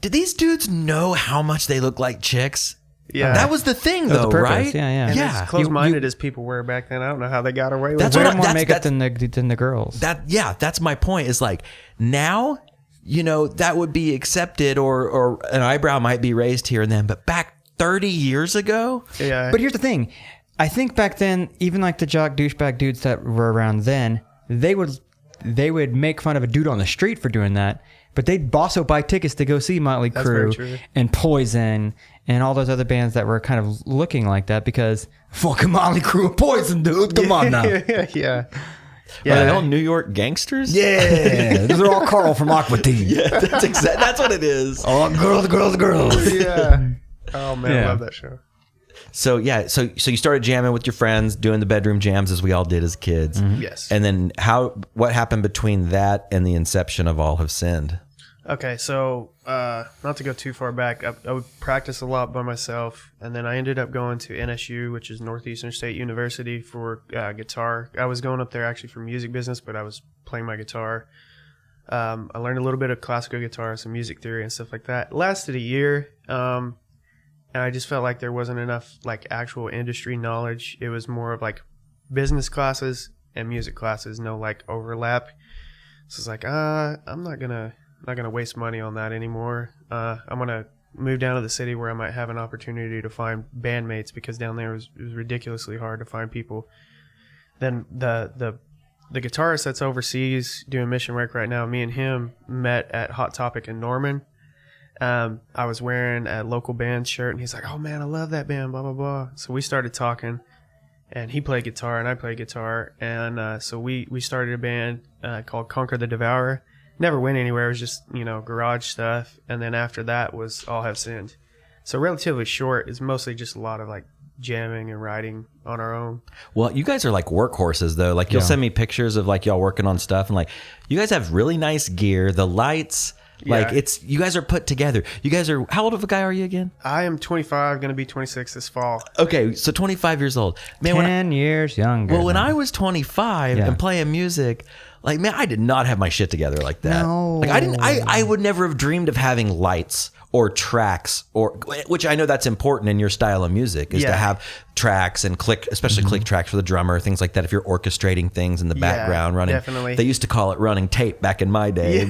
did these dudes know how much they look like chicks? Yeah. That was the thing, was though, the purpose. right? Yeah, yeah. And Yeah. as close-minded as people were back then, I don't know how they got away with That's it. Way what more that's- makeup that's- than the girls. That's my point. Is like now, that would be accepted, or an eyebrow might be raised here and then, but back 30 years ago, Yeah. But here's the thing. I think back then, even like the jock douchebag dudes that were around then, they would make fun of a dude on the street for doing that, but they'd also buy tickets to go see Motley That's very Crue true. and Poison and all those other bands that were kind of looking like that because fucking Motley Crue and Poison, dude. Come on now. yeah. are they all New York gangsters? Yeah. Those are all Carl from Aqua Teen. Yeah, that's what it is. Oh, girls. Yeah. Oh, man, I Yeah. love that show. So so you started jamming with your friends, doing the bedroom jams as we all did as kids. Yes. And then what happened between that and the inception of All Have Sinned? Okay, so not to go too far back, I would practice a lot by myself, and then I ended up going to NSU, which is Northeastern State University, for guitar. I was going up there actually for music business, but I was playing my guitar. I learned a little bit of classical guitar, some music theory and stuff like that. It lasted a year, and I just felt like there wasn't enough like actual industry knowledge. It was more of like business classes and music classes, no like overlap. So it's like, I'm not gonna waste money on that anymore. I'm gonna move down to the city where I might have an opportunity to find bandmates, because down there it was ridiculously hard to find people. Then the guitarist that's overseas doing mission work right now, me and him met at Hot Topic in Norman. I was wearing a local band shirt, and he's like, "Oh man, I love that band, blah blah blah." So we started talking, and he played guitar and I played guitar, and so we started a band called Conquer the Devourer. Never went anywhere. It was just garage stuff, and then after that was All Have Sinned. So relatively short. It's mostly just a lot of like jamming and writing on our own. Well, you guys are like workhorses, though. Like, you'll send me pictures of like y'all working on stuff, and like you guys have really nice gear. The lights, like Yeah. you guys are put together. You guys are, how old of a guy are you again? I am 25, going to be 26 this fall. Okay, so 25 years old. Man, 10 years younger. when I was 25 Yeah. and playing music, like, man, I did not have my shit together like that. No. Like, I would never have dreamed of having lights or tracks, or which I know that's important in your style of music, is to Yeah. have tracks and click, especially click tracks for the drummer, things like that. If you're orchestrating things in the background, running, definitely. they used to call it running tape back in my day.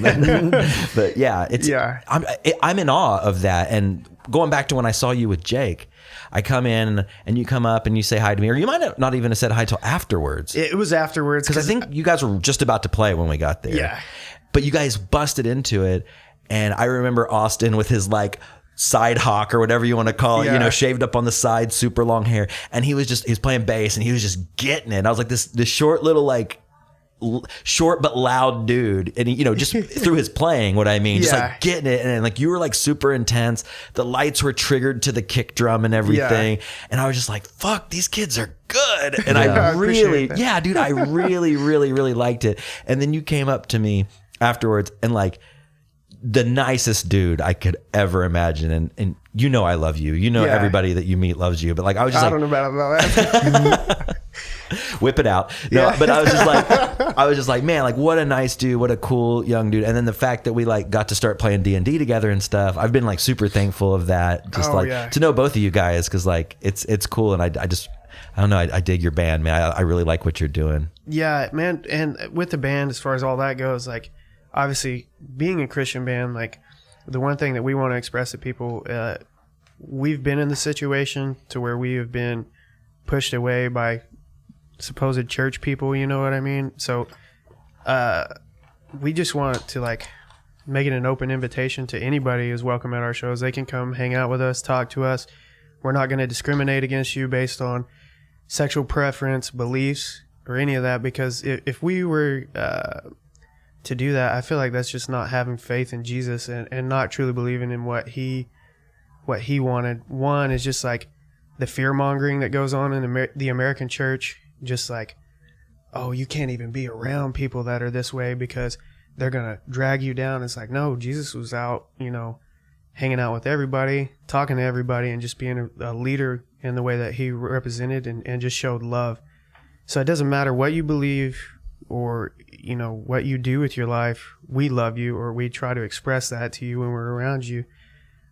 But yeah, it's, Yeah. I'm in awe of that. And going back to when I saw you with Jake, I come in and you come up and you say hi to me, or you might have not even have said hi till afterwards. It was afterwards. Because I think you guys were just about to play when we got there. Yeah. But you guys busted into it. And I remember Austin with his like side hawk or whatever you want to call it, Yeah. shaved up on the side, super long hair. And he was playing bass and he was just getting it. I was like this short little like short but loud dude, and he, just through his playing, what I mean, just Yeah. like getting it, and like you were like super intense. The lights were triggered to the kick drum and everything, and I was just like, "Fuck, these kids are good." And I I appreciate really, that. dude, I really, really, really liked it. And then you came up to me afterwards, and like the nicest dude I could ever imagine, and I love you. Yeah. Everybody that you meet loves you, but like I was just I like, don't know about that. whip it out. No, Yeah. but I was just like, man, like what a nice dude, what a cool young dude. And then the fact that we like got to start playing D&D together and stuff, I've been like super thankful of that. Just to know both of you guys, because like it's cool, and I don't know, I dig your band, man. I really like what you're doing. Yeah, man. And with the band, as far as all that goes, like obviously being a Christian band, like the one thing that we want to express to people, we've been in the situation to where we have been pushed away by supposed church people, you know what I mean? So we just want to like make it an open invitation to anybody who's welcome at our shows. They can come hang out with us, talk to us. We're not going to discriminate against you based on sexual preference, beliefs, or any of that, because if we were to do that, I feel like that's just not having faith in Jesus and not truly believing in what he wanted. One is just like the fear mongering that goes on in the American church, just like, oh, you can't even be around people that are this way because they're gonna drag you down. It's like, no, Jesus was out, hanging out with everybody, talking to everybody, and just being a leader in the way that he represented and just showed love. So it doesn't matter what you believe or what you do with your life. We love you, or we try to express that to you when we're around you.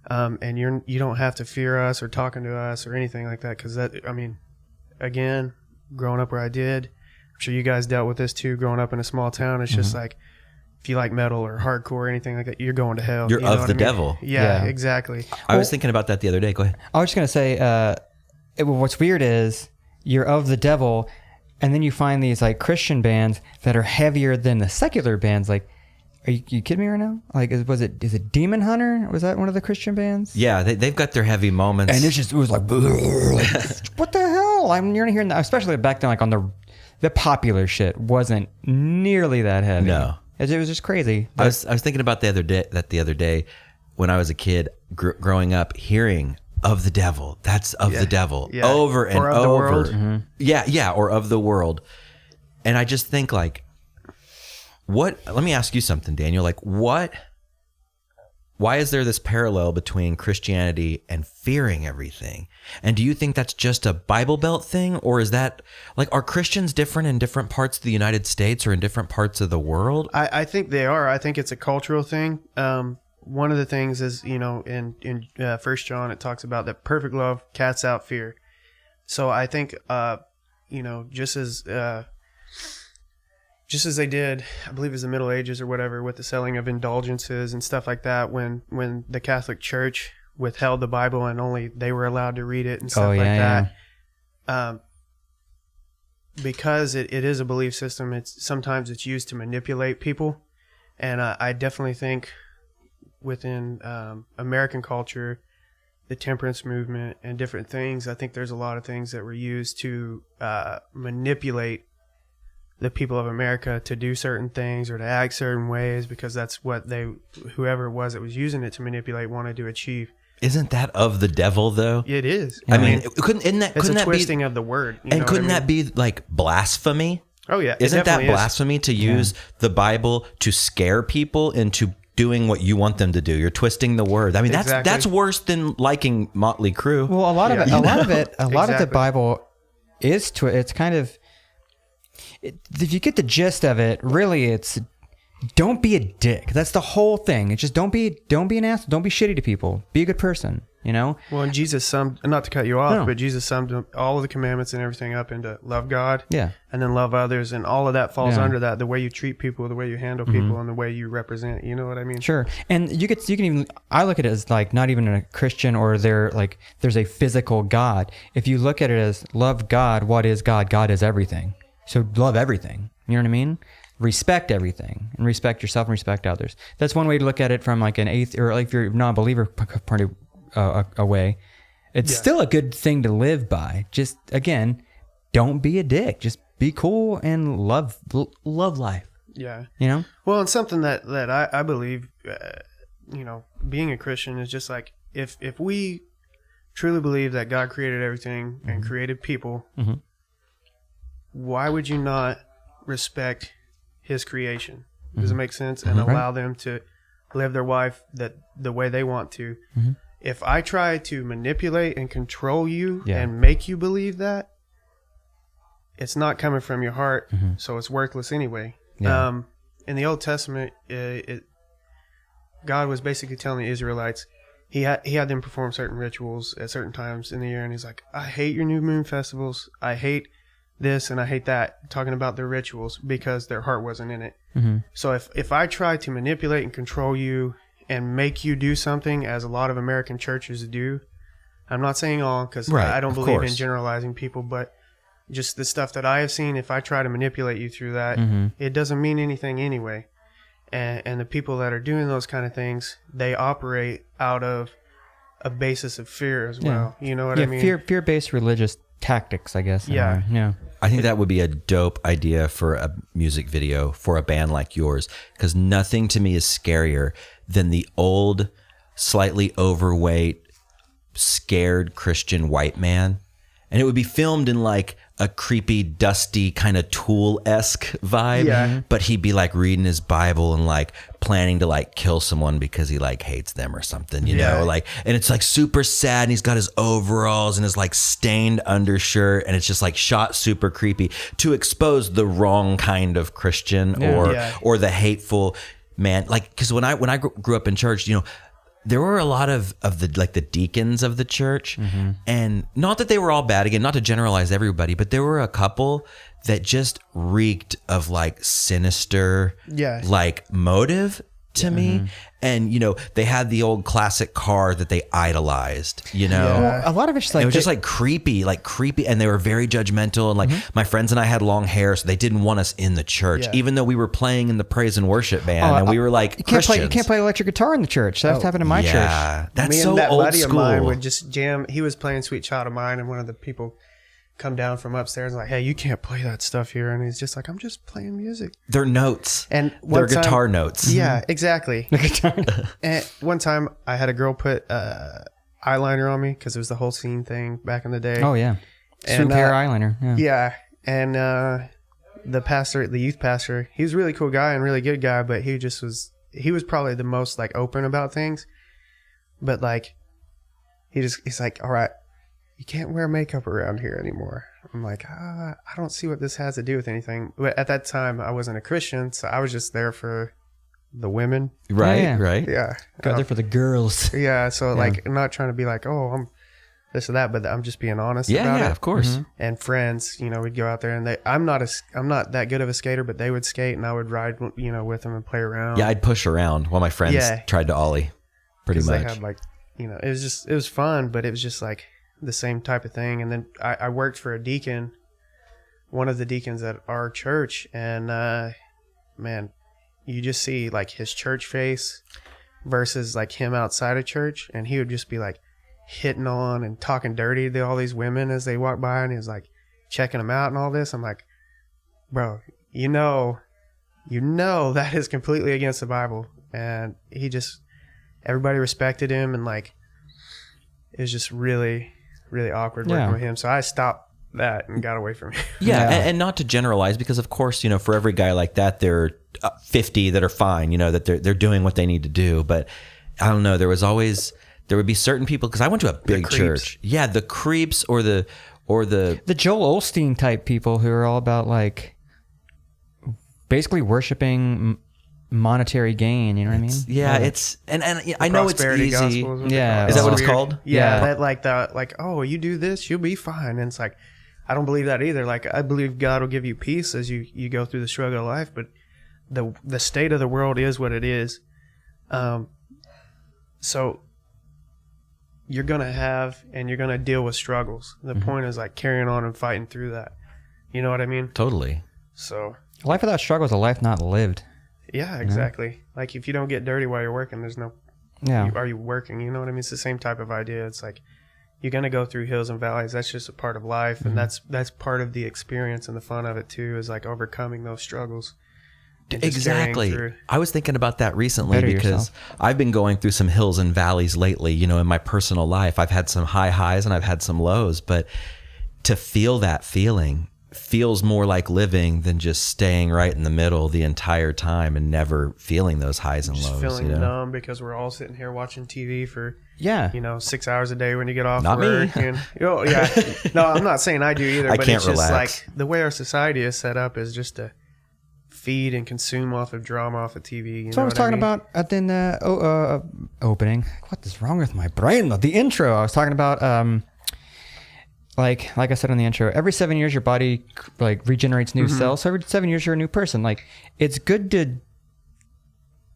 And you don't have to fear us or talking to us or anything like that. Because again, growing up where I did, I'm sure you guys dealt with this too. Growing up in a small town, it's just like, if you like metal or hardcore or anything like that, you're going to hell. You're you know of what the I mean? devil. Yeah, exactly. I was thinking about that the other day. Go ahead. I was just going to say, what's weird is you're of the devil, and then you find these like Christian bands that are heavier than the secular bands. Like, are you kidding me right now? Like, is it Demon Hunter? Was that one of the Christian bands? Yeah, they've got their heavy moments. And it was like, what the hell? You're not hearing that, especially back then, like on the popular shit wasn't nearly that heavy. No. It was just crazy. I was thinking about the other day when I was a kid growing up, hearing of the devil. That's of the devil over and or of over. The world. Mm-hmm. Yeah, or of the world. And I just think like, let me ask you something, Daniel. Like why is there this parallel between Christianity and fearing everything? And do you think that's just a Bible Belt thing? Or is that like, are Christians different in different parts of the United States or in different parts of the world? I think they are. I think it's a cultural thing. One of the things is, in 1 John, it talks about that perfect love casts out fear. So I think, just as they did, I believe it was the Middle Ages or whatever, with the selling of indulgences and stuff like that, when the Catholic Church withheld the Bible and only they were allowed to read it and stuff that. Because it is a belief system, sometimes it's used to manipulate people. And I definitely think within American culture, the temperance movement and different things, I think there's a lot of things that were used to manipulate the people of America to do certain things or to act certain ways, because that's what whoever it was that was using it to manipulate wanted to achieve. Isn't that of the devil though? It is. I mean, couldn't it's a that twisting be, of the word. and couldn't that be like blasphemy? Oh yeah. Isn't that blasphemy to use the Bible to scare people into doing what you want them to do? You're twisting the word. I mean, that's worse than liking Motley Crue. Well, a lot of the Bible is it's kind of, if you get the gist of it, really it's don't be a dick. That's the whole thing. It's just don't be an asshole. Don't be shitty to people. Be a good person, Well, and Jesus summed, not to cut you off, but Jesus summed all of the commandments and everything up into love God, and then love others, and all of that falls under that. The way you treat people, the way you handle people, and the way you represent. You know what I mean? Sure. And you can even, I look at it as like not even a Christian or there's a physical God. If you look at it as love God, what is God? God is everything. So love everything. You know what I mean? Respect everything and respect yourself and respect others. That's one way to look at it from like an atheist, or like if you're a non-believer point away. It's still a good thing to live by. Just again, don't be a dick. Just be cool and love life. Yeah. Well, and something that I believe, being a Christian is just like, if we truly believe that God created everything and created people, why would you not respect his creation? Does it make sense? And allow them to live their life the way they want to. If I try to manipulate and control you and make you believe that, it's not coming from your heart, so it's worthless anyway. In the Old Testament, God was basically telling the Israelites, he had them perform certain rituals at certain times in the year, and he's like, I hate your new moon festivals. I hate this and I hate that, talking about their rituals, because their heart wasn't in it. So if I try to manipulate and control you and make you do something, as a lot of American churches do, I'm not saying all, because I don't believe in generalizing people, but just the stuff that I have seen, if I try to manipulate you through that, it doesn't mean anything anyway. And the people that are doing those kind of things, they operate out of a basis of fear as well. You know what I mean? Fear-based religious tactics, I guess. Yeah. I think that would be a dope idea for a music video for a band like yours, because nothing to me is scarier than the old, slightly overweight, scared Christian white man. And it would be filmed in like a creepy, dusty kind of Tool-esque vibe, but he'd be like reading his Bible and like planning to like kill someone because he like hates them or something, you know, like, and it's like super sad, and he's got his overalls and his like stained undershirt, and it's just like shot super creepy to expose the wrong kind of Christian or the hateful man. Like, because when I grew up in church, there were a lot of the deacons of the church, and not that they were all bad, again, not to generalize everybody, but there were a couple that just reeked of like sinister, like motive to me. And, they had the old classic car that they idolized, Well, a lot of it's like it was just like creepy, and they were very judgmental. And like my friends and I had long hair, so they didn't want us in the church, even though we were playing in the praise and worship band, and we were like you Christians. can't play electric guitar in the church. That's happened in my church. Yeah, that's Me so and that old buddy school. of mine would just jam. He was playing Sweet Child of Mine, and one of the people come down from upstairs and like, hey, you can't play that stuff here. And he's just like, I'm just playing music. They're notes. And they're guitar notes. Yeah, exactly. And one time I had a girl put eyeliner on me because it was the whole scene thing back in the day. Oh, yeah. Swoop hair eyeliner. Yeah. Yeah. And the youth pastor, he was a really cool guy and really good guy, but he was probably the most like open about things. But like, he's like, all right, you can't wear makeup around here anymore. I'm like, I don't see what this has to do with anything. But at that time, I wasn't a Christian, so I was just there for the women. Right, right. Yeah. Go there for the girls. Yeah, so like, I'm not trying to be like, oh, I'm this or that, but I'm just being honest about it. Yeah, of course. And friends, we'd go out there, and I'm not that good of a skater, but they would skate, and I would ride, with them and play around. Yeah, I'd push around while my friends tried to ollie, pretty much. They had like, it was fun, but it was just like the same type of thing. And then I worked for a deacon, one of the deacons at our church, and man, you just see like his church face versus like him outside of church, and he would just be like hitting on and talking dirty to all these women as they walk by, and he was like checking them out and all this. I'm like, bro, that is completely against the Bible. And everybody respected him, and like it was just really, really awkward working with him. So I stopped that and got away from him. Yeah, and not to generalize, because of course, for every guy like that, there are 50 that are fine, that they're doing what they need to do. But I don't know, there would be certain people, because I went to a big church. Yeah, the creeps or the Joel Osteen type people who are all about like basically worshiping monetary gain. You know what I mean? Yeah, it's and I know it's easy. Gospels, yeah, is that what it's called? Yeah, that oh, you do this, you'll be fine. And it's like, I don't believe that either. Like, I believe God will give you peace as you go through the struggle of life, but the state of the world is what it is. So you're going to have, and you're going to deal with struggles. The point is like carrying on and fighting through that. You know what I mean? Totally. So a life without struggle is a life not lived. Yeah, exactly. Like if you don't get dirty while you're working, there's no, are you working? You know what I mean? It's the same type of idea. It's like, you're going to go through hills and valleys. That's just a part of life. And that's part of the experience and the fun of it too, is like overcoming those struggles. Exactly. I was thinking about that recently because I've been going through some hills and valleys lately, in my personal life. I've had some high highs and I've had some lows, but to feel that feeling feels more like living than just staying right in the middle the entire time and never feeling those highs and lows. Feeling numb because we're all sitting here watching TV for 6 hours a day when you get off Not work. Me. And, no, I'm not saying I do either. I but can't it's just relax. like the way our society is set up is just to feed and consume off of drama off of TV. So I was talking about at the opening. What is wrong with my brain? The intro. I was talking about like I said in the intro, every 7 years your body like regenerates new cells. So every 7 years you're a new person. Like it's good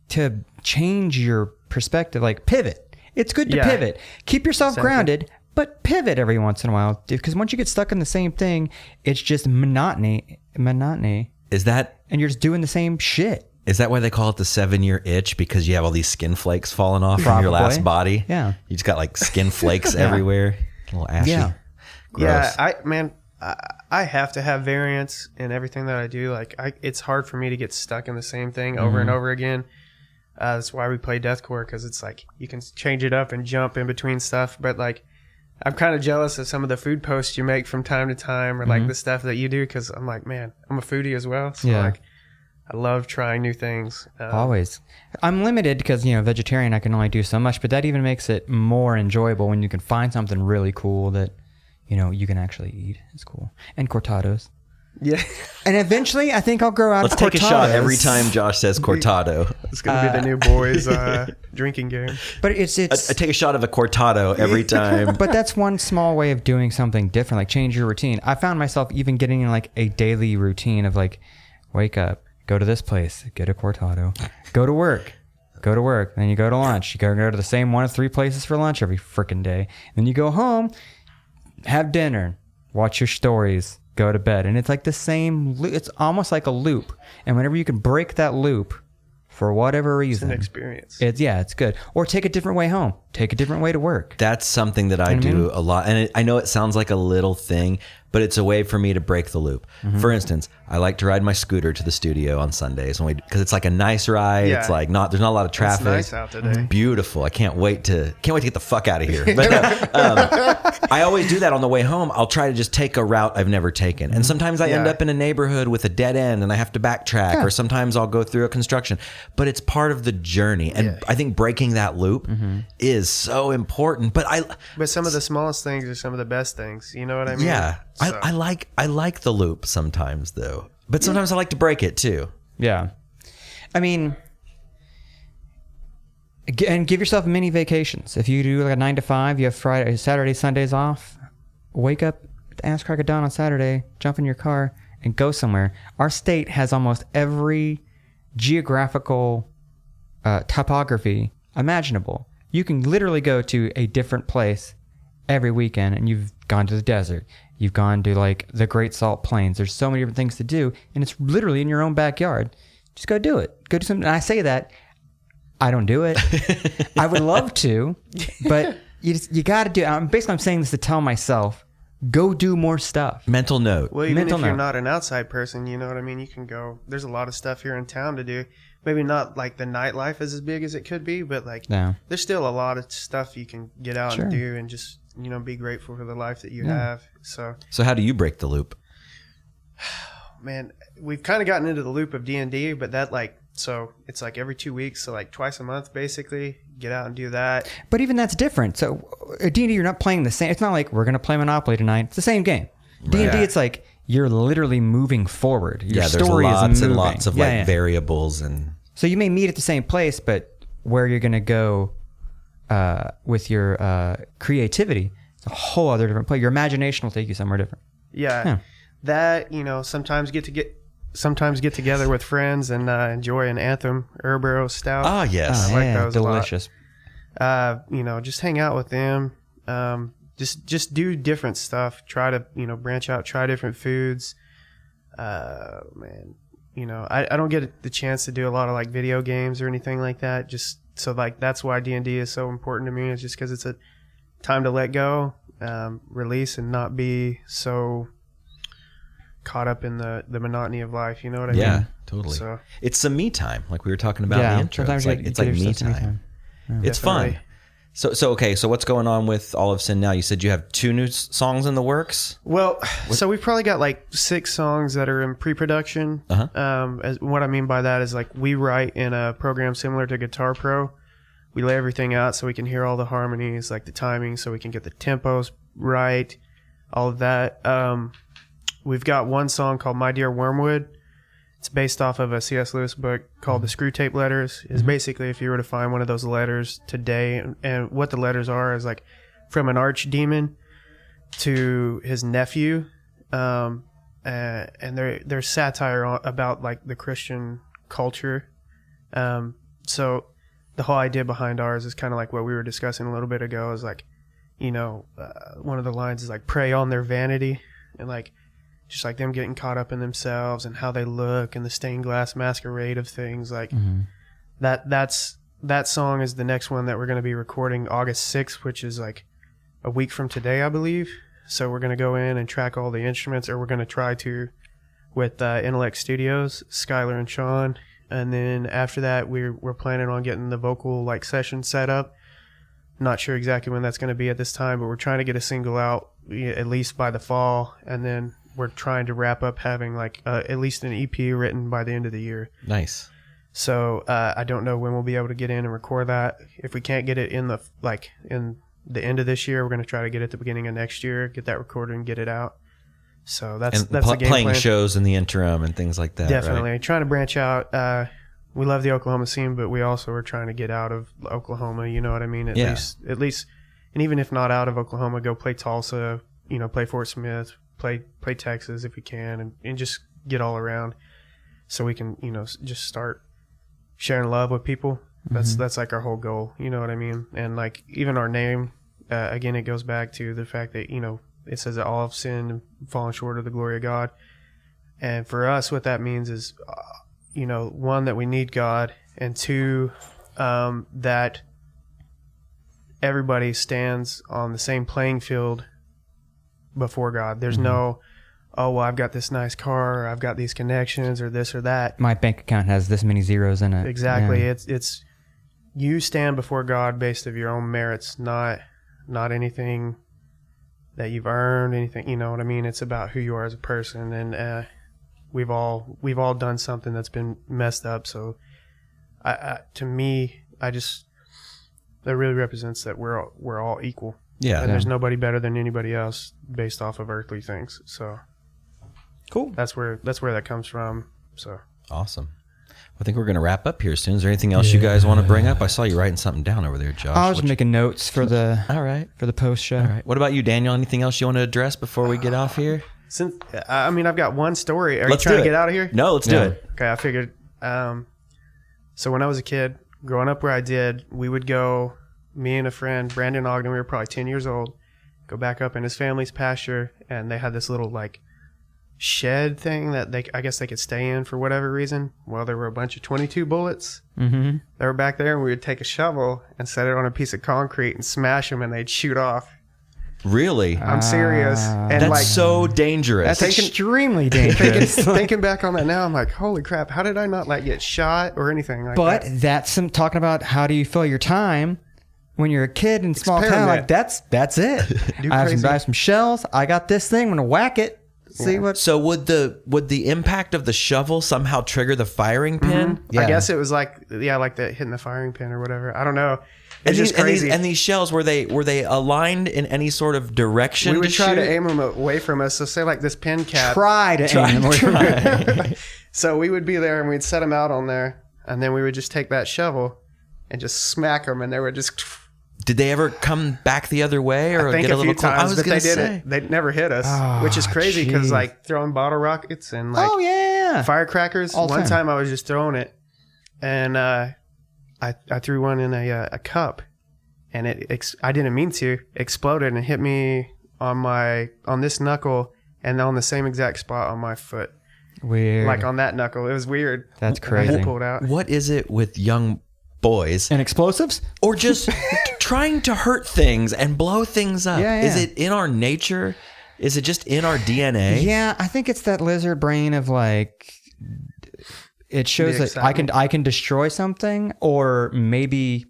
to change your perspective, like pivot. It's good to pivot. Keep yourself grounded, but pivot every once in a while. Because once you get stuck in the same thing, it's just monotony. Is that, and you're just doing the same shit. Is that why they call it the 7-year itch? Because you have all these skin flakes falling off from your last body? Yeah. You just got like skin flakes everywhere. A little ashy. Yeah. Gross. Yeah, I have to have variance in everything that I do. Like, it's hard for me to get stuck in the same thing over and over again. That's why we play deathcore, because it's like you can change it up and jump in between stuff. But like, I'm kind of jealous of some of the food posts you make from time to time, or like the stuff that you do, because I'm like, man, I'm a foodie as well. So like, I love trying new things. Always. I'm limited because, vegetarian, I can only do so much, but that even makes it more enjoyable when you can find something really cool that, you can actually eat. It's cool. And cortados. Yeah. And eventually, I think I'll grow out Let's of take a shot cortados. every time Josh says cortado. It's going to be the new boys drinking game. But it's I take a shot of a cortado every time. but that's one small way of doing something different, like change your routine. I found myself even getting in like a daily routine of like, wake up, go to this place, get a cortado, go to work, then you go to lunch. You go to the same one of 3 places for lunch every freaking day. Then you go home, have dinner, watch your stories, go to bed. And it's like the same, it's almost like a loop. And whenever you can break that loop for whatever reason, It's an experience. it's good. Or take a different way home, take a different way to work. That's something that I do a lot. And I know it sounds like a little thing, but it's a way for me to break the loop. For instance, I like to ride my scooter to the studio on Sundays because it's like a nice ride. Yeah. It's like there's not a lot of traffic. It's nice out today. Beautiful. I can't wait to get the fuck out of here. But I always do that on the way home. I'll try to just take a route I've never taken. And sometimes I end Yeah. up in a neighborhood with a dead end and I have to backtrack, or sometimes I'll go through a construction, but it's part of the journey. And I think breaking that loop is so important. But But some of the smallest things are some of the best things. You know what I mean? yeah, So- I like the loop sometimes though, but sometimes I like to break it too. Yeah. I mean, and give yourself mini vacations. If you do like a 9 to 5, you have Friday, Saturday, Sundays off, wake up, ass crack of dawn on Saturday, jump in your car and go somewhere. Our state has almost every geographical topography imaginable. You can literally go to a different place every weekend, and you've gone to the desert. You've gone to like the Great Salt Plains. There's so many different things to do, and it's literally in your own backyard. Just go do it. Go do something. And I say that, I don't do it. I would love to, but you got to do it. I'm saying this to tell myself, go do more stuff. Mental note. Well, even Mental if you're note. not an outside person, you know what I mean? You can go. There's a lot of stuff here in town to do. Maybe not like the nightlife is as big as it could be, but like No. there's still a lot of stuff you can get out Sure. and do and just, be grateful for the life that you have. So, So how do you break the loop? man, we've kind of gotten into the loop of D&D, but that so it's like every 2 weeks, so like twice a month basically, get out and do that. But even that's different. So at D&D, you're not playing the same. It's not like we're going to play Monopoly tonight. It's the same game. D&D, Yeah. it's like you're literally moving forward. Your There's story lots is moving. and lots of variables and So you may meet at the same place, but where you're going to go with your creativity, it's a whole other different place. Your imagination will take you somewhere different. Yeah. Yeah. That, sometimes get together with friends and enjoy an Anthem Herbero Stout. yes. I like those a lot. delicious. Just hang out with them. Just do different stuff. Try to, branch out, try different foods. Man, I don't get the chance to do a lot of like video games or anything like that. Just so like, that's why D&D is so important to me. It's just because it's a time to let go, release, and not be so caught up in the monotony of life. You know what I Yeah, mean? totally. So, It's some me time, like we were talking about in the intro. sometimes It's like me time. It's Definitely. fun. So okay. So what's going on with All of Sin now? You said you have 2 new songs in the works. well, so we've probably got like 6 songs that are in pre-production. As what I mean by that is like we write in a program similar to Guitar Pro. We lay everything out so we can hear all the harmonies, like the timing, so we can get the tempos right, all of that. We've got one song called My Dear Wormwood. It's based off of a C.S. Lewis book called The Screw Tape Letters. It's basically if you were to find one of those letters today, and what the letters are is like from an archdemon to his nephew, and they're satire about like the Christian culture. So the whole idea behind ours is kind of like what we were discussing a little bit ago. Is like, one of the lines is like prey on their vanity, and like just like them getting caught up in themselves and how they look and the stained glass masquerade of things like that song is the next one that we're going to be recording August 6th, which is like a week from today, I believe. So we're going to go in and track all the instruments, or we're going to try to with Intellect Studios, Skylar and Sean. And then after that, we're planning on getting the vocal like session set up. Not sure exactly when that's going to be at this time, but we're trying to get a single out at least by the fall, and then we're trying to wrap up having like at least an EP written by the end of the year. Nice. So I don't know when we'll be able to get in and record that. If we can't get it in the end of this year, we're going to try to get it at the beginning of next year, get that recorded and get it out. So that's And the game playing plan. shows in the interim and things like that. Definitely Right? trying to branch out. We love the Oklahoma scene, but we also are trying to get out of Oklahoma. You know what I mean? At least, and even if not out of Oklahoma, go play Tulsa. Play Fort Smith, play Texas if we can, and just get all around, so we can just start sharing love with people. That's like our whole goal. You know what I mean? And like even our name, again, it goes back to the fact that it says that all have sinned and fallen short of the glory of God. And for us, what that means is, one, that we need God, and two, that everybody stands on the same playing field before God. There's no, oh, well, I've got this nice car, or I've got these connections, or this or that. My bank account has this many zeros in it. Exactly. Yeah. It's you stand before God based of your own merits, not anything that you've earned, anything, you know what I mean? It's about who you are as a person, and we've all done something that's been messed up. So to me, that really represents that we're all equal. Yeah. And there's nobody better than anybody else based off of earthly things. So Cool. that's where that comes from. So Awesome. I think we're going to wrap up here soon. Is there anything else you guys want to bring up? I saw you writing something down over there, Josh. I was making notes for the All right. for the post show. All right. What about you, Daniel? Anything else you want to address before we get off here? since I've got one story. Are Let's you trying do to it. get out of here? No, let's do it. Okay, I figured. So when I was a kid, growing up where I did, we would go, me and a friend, Brandon Ogden, we were probably 10 years old, go back up in his family's pasture, and they had this little like shed thing that I guess they could stay in for whatever reason. Well, there were a bunch of 22 bullets that were back there, and we would take a shovel and set it on a piece of concrete and smash them, and they'd shoot off. Really? I'm serious. And That's like, so dangerous. That's extremely dangerous. thinking back on that now, I'm like, holy crap, how did I not like get shot or anything like But that? that's some talking about how do you fill your time when you're a kid in small town. Experiment. Like that's it. Do I crazy. have some shells. I got this thing. I'm gonna whack it. See what? So would the impact of the shovel somehow trigger the firing pin? Yeah. I guess it was like the hitting the firing pin or whatever. I don't know. And It's just crazy. and these shells, were they aligned in any sort of direction? We would try to shoot? aim them away from us. So say like this pin cap. Try to aim away from it. So we would be there and we'd set them out on there, and then we would just take that shovel and just smack them, and they would just. Did they ever come back the other way or I think get a a little few close? I times, was but gonna they did say. it. They never hit us, Oh, which is crazy because geez. like throwing bottle rockets and like Oh yeah. firecrackers. All the One time. time I was just throwing it, and I threw one in a cup, and I didn't mean to, exploded and hit me on this knuckle and on the same exact spot on my foot, Weird. like on that knuckle. It was weird. That's I crazy. pulled out. What is it with young boys And explosives? or just trying to hurt things and blow things up? Yeah, Is yeah. it in our nature? Is it just in our DNA? Yeah, I think it's that lizard brain of like it shows The that I can destroy something, or maybe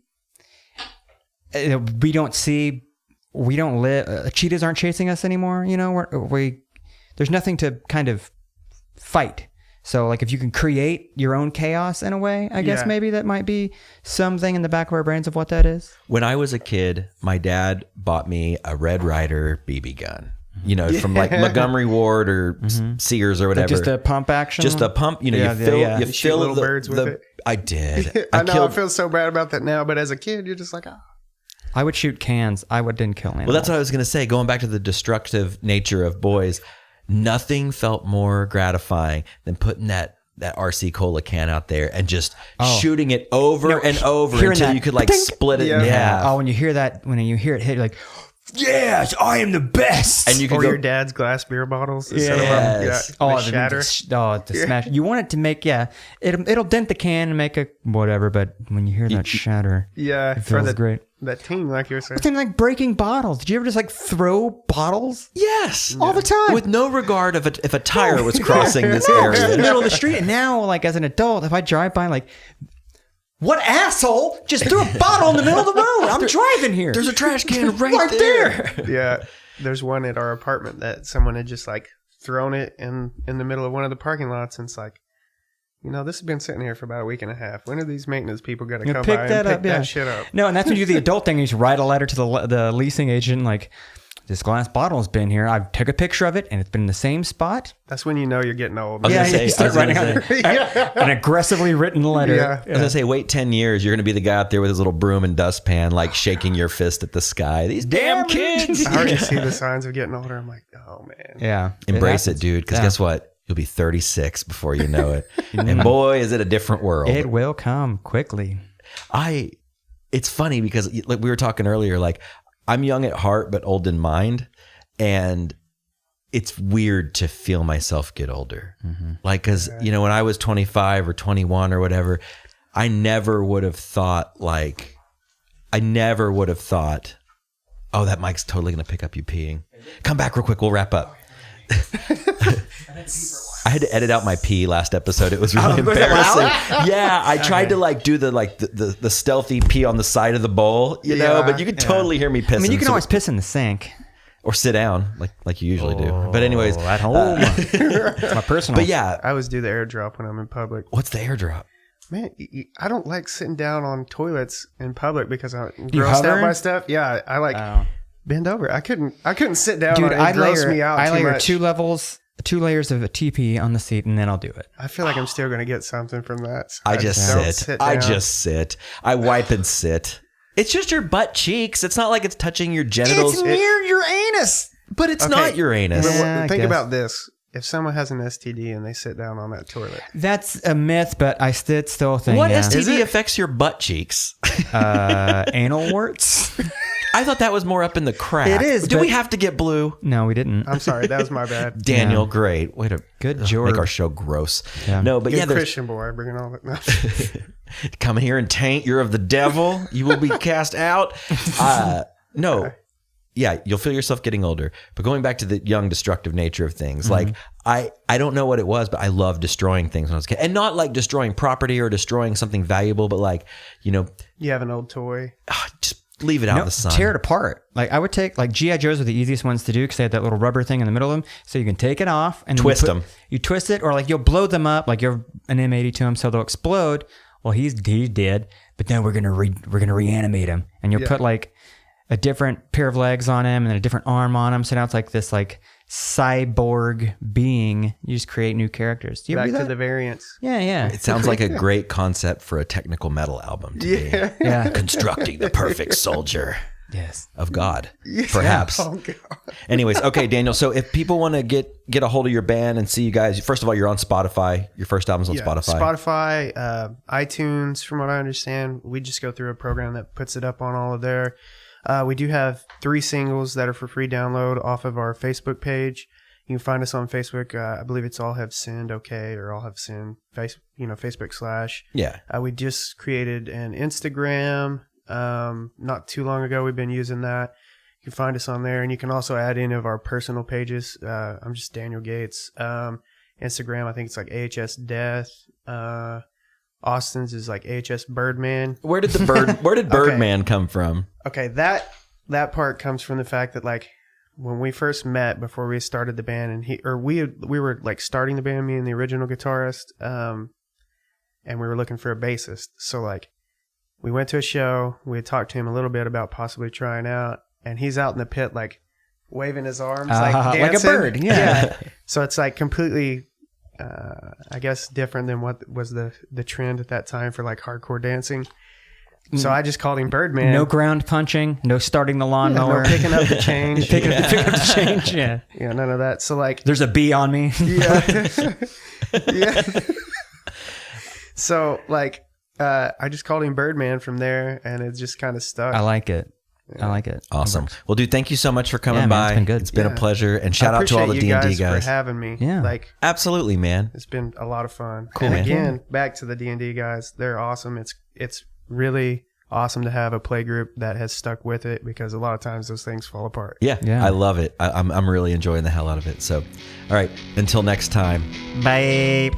we don't live. Cheetahs aren't chasing us anymore. You know, there's nothing to kind of fight. So like if you can create your own chaos in a way, I guess Yeah. maybe that might be something in the back of our brains of what that is. When I was a kid, my dad bought me a Red Ryder BB gun. You know, from like Montgomery Ward or Sears or whatever. Just a pump action. Just a pump. You know, Yeah, you fill yeah. you You shoot fill little the, birds with it. I did. I know. killed- I feel so bad about that now, but as a kid, you're just like, oh. I would shoot cans. Didn't kill anyone. Well, that's what I was going to say. Going back to the destructive nature of boys, nothing felt more gratifying than putting that RC Cola can out there and just shooting it over and over hearing until that you could like ding. split it in Yeah. half. Oh, when you hear it hit, you're like, yes, I am the best. And you could Or go, your dad's glass beer bottles. Yes. The shatter. The smash. You want it to make, it'll dent the can and make a whatever, but when you hear that shatter, Yeah. it feels great. That team, like you were saying. It's like breaking bottles. Did you ever just like throw bottles? yes, All the time. with no regard of if a tire was crossing this in the area. middle of the street. And now, like as an adult, if I drive by, like, what asshole just threw a bottle in the middle of the road? I'm driving here. There's a trash can right there. Yeah. There's one at our apartment that someone had just like thrown it in the middle of one of the parking lots, and it's like, this has been sitting here for about a week and a half. When are these maintenance people going to come pick by that and up, pick yeah. that shit up? No, and that's when you do the adult thing. You just write a letter to the leasing agent, like, this glass bottle has been here. I took a picture of it, and it's been in the same spot. That's when you know you're getting old. I was gonna say- you start I was gonna writing out an aggressively written letter. Yeah. I was going to say, wait 10 years. You're going to be the guy out there with his little broom and dustpan, like shaking your fist at the sky. These damn kids. I already see the signs of getting older. I'm like, oh man. Yeah. Embrace it, happens. dude. Because Yeah. guess what? You'll be 36 before you know it. And boy, is it a different world. It will come quickly. It's funny because like we were talking earlier, like I'm young at heart, but old in mind. And it's weird to feel myself get older. Like, cause you know, when I was 25 or 21 or whatever, I never would have thought, oh, that mic's totally going to pick up you peeing. Come back real quick. We'll wrap up. I had to edit out my pee last episode. It was really embarrassing. Yeah, I tried to like do the stealthy pee on the side of the bowl, you know, but you could totally hear me pissing. I mean, you can always piss in the sink. or sit down like you usually do. But anyways, at home. It's my personal. But yeah, I always do the airdrop when I'm in public. what's the airdrop? Man, I don't like sitting down on toilets in public because I'm grossed out by stuff. Yeah, I like bend over. I couldn't sit down. Dude, on it. It grossed me out I too layer much. two layers of a TP on the seat, and then I'll do it. I feel like I'm still going to get something from that. So I just don't sit. down. I just sit. I wipe and sit. It's just your butt cheeks. It's not like it's touching your genitals. It's near your anus. But it's Okay. not Uranus. But Yeah, I think guess. about this. If someone has an STD and they sit down on that toilet, That's a myth, but I still think What yeah. STD affects your butt cheeks? Anal warts? I thought that was more up in the crack. It is, Do but- we have to get blue? No, we didn't. I'm sorry, that was my bad. Daniel, great. Way to Good make George. our show gross. Yeah. No, but Good yeah, there's Christian boy, bringing all that. No. come here and taint. You're of the devil. You will be cast out. No. Yeah, you'll feel yourself getting older. But going back to the young, destructive nature of things, like I don't know what it was, but I loved destroying things when I was a kid. And not like destroying property or destroying something valuable, but like, you know, You have an old toy. just leave it out in the sun. Tear it apart. Like I would take like GI Joes are the easiest ones to do because they had that little rubber thing in the middle of them, so you can take it off and then Twist you them. You twist it, or like you'll blow them up, like you're an M80 to them, so they'll explode. Well, he's dead, but then we're gonna reanimate him, and you'll put like a different pair of legs on him and then a different arm on him. So now it's like this like cyborg being. You just create new characters. Do you ever Back do to that? the variants. Yeah. It sounds like a great concept for a technical metal album to be. Yeah. Constructing the perfect soldier Yes. of God, perhaps. Oh, God. Anyways, okay, Daniel. So if people want to get a hold of your band and see you guys, first of all, you're on Spotify. Your first album's on Spotify. Spotify, iTunes, from what I understand. We just go through a program that puts it up on all of there. We do have 3 singles that are for free download off of our Facebook page. You can find us on Facebook. I believe it's All Have Sinned, okay, or All Have Sinned, Facebook/. Yeah. We just created an Instagram not too long ago. We've been using that. You can find us on there, and you can also add any of our personal pages. I'm just Daniel Gates. Instagram, I think it's like AHS Death. Austin's is like AHS Birdman. Where did Birdman come from? Okay, that part comes from the fact that like when we first met before we started the band, and we were like starting the band, me and the original guitarist, and we were looking for a bassist. So like we went to a show, we had talked to him a little bit about possibly trying out, and he's out in the pit like waving his arms like dancing. like a bird. Yeah. So it's like completely I guess different than what was the trend at that time for like hardcore dancing. So I just called him Birdman. No ground punching. No starting the lawnmower. No picking up the change. Pick up the change. Yeah. Yeah, none of that. So like, There's a bee on me. yeah, yeah. So like, I just called him Birdman from there, and it just kind of stuck. I like it. I like it. Awesome. Well, dude, thank you so much for coming Yeah, man, by. it's been good. It's been a Yeah. pleasure. And shout out to all the Appreciate D&D you guys. for having me. Yeah. Like, Absolutely, man. it's been a lot of fun. Cool, and man. again, back to the D&D guys. They're awesome. It's really awesome to have a play group that has stuck with it, because a lot of times those things fall apart. Yeah, Yeah. I love it. I'm really enjoying the hell out of it. So, all right, until next time. Bye.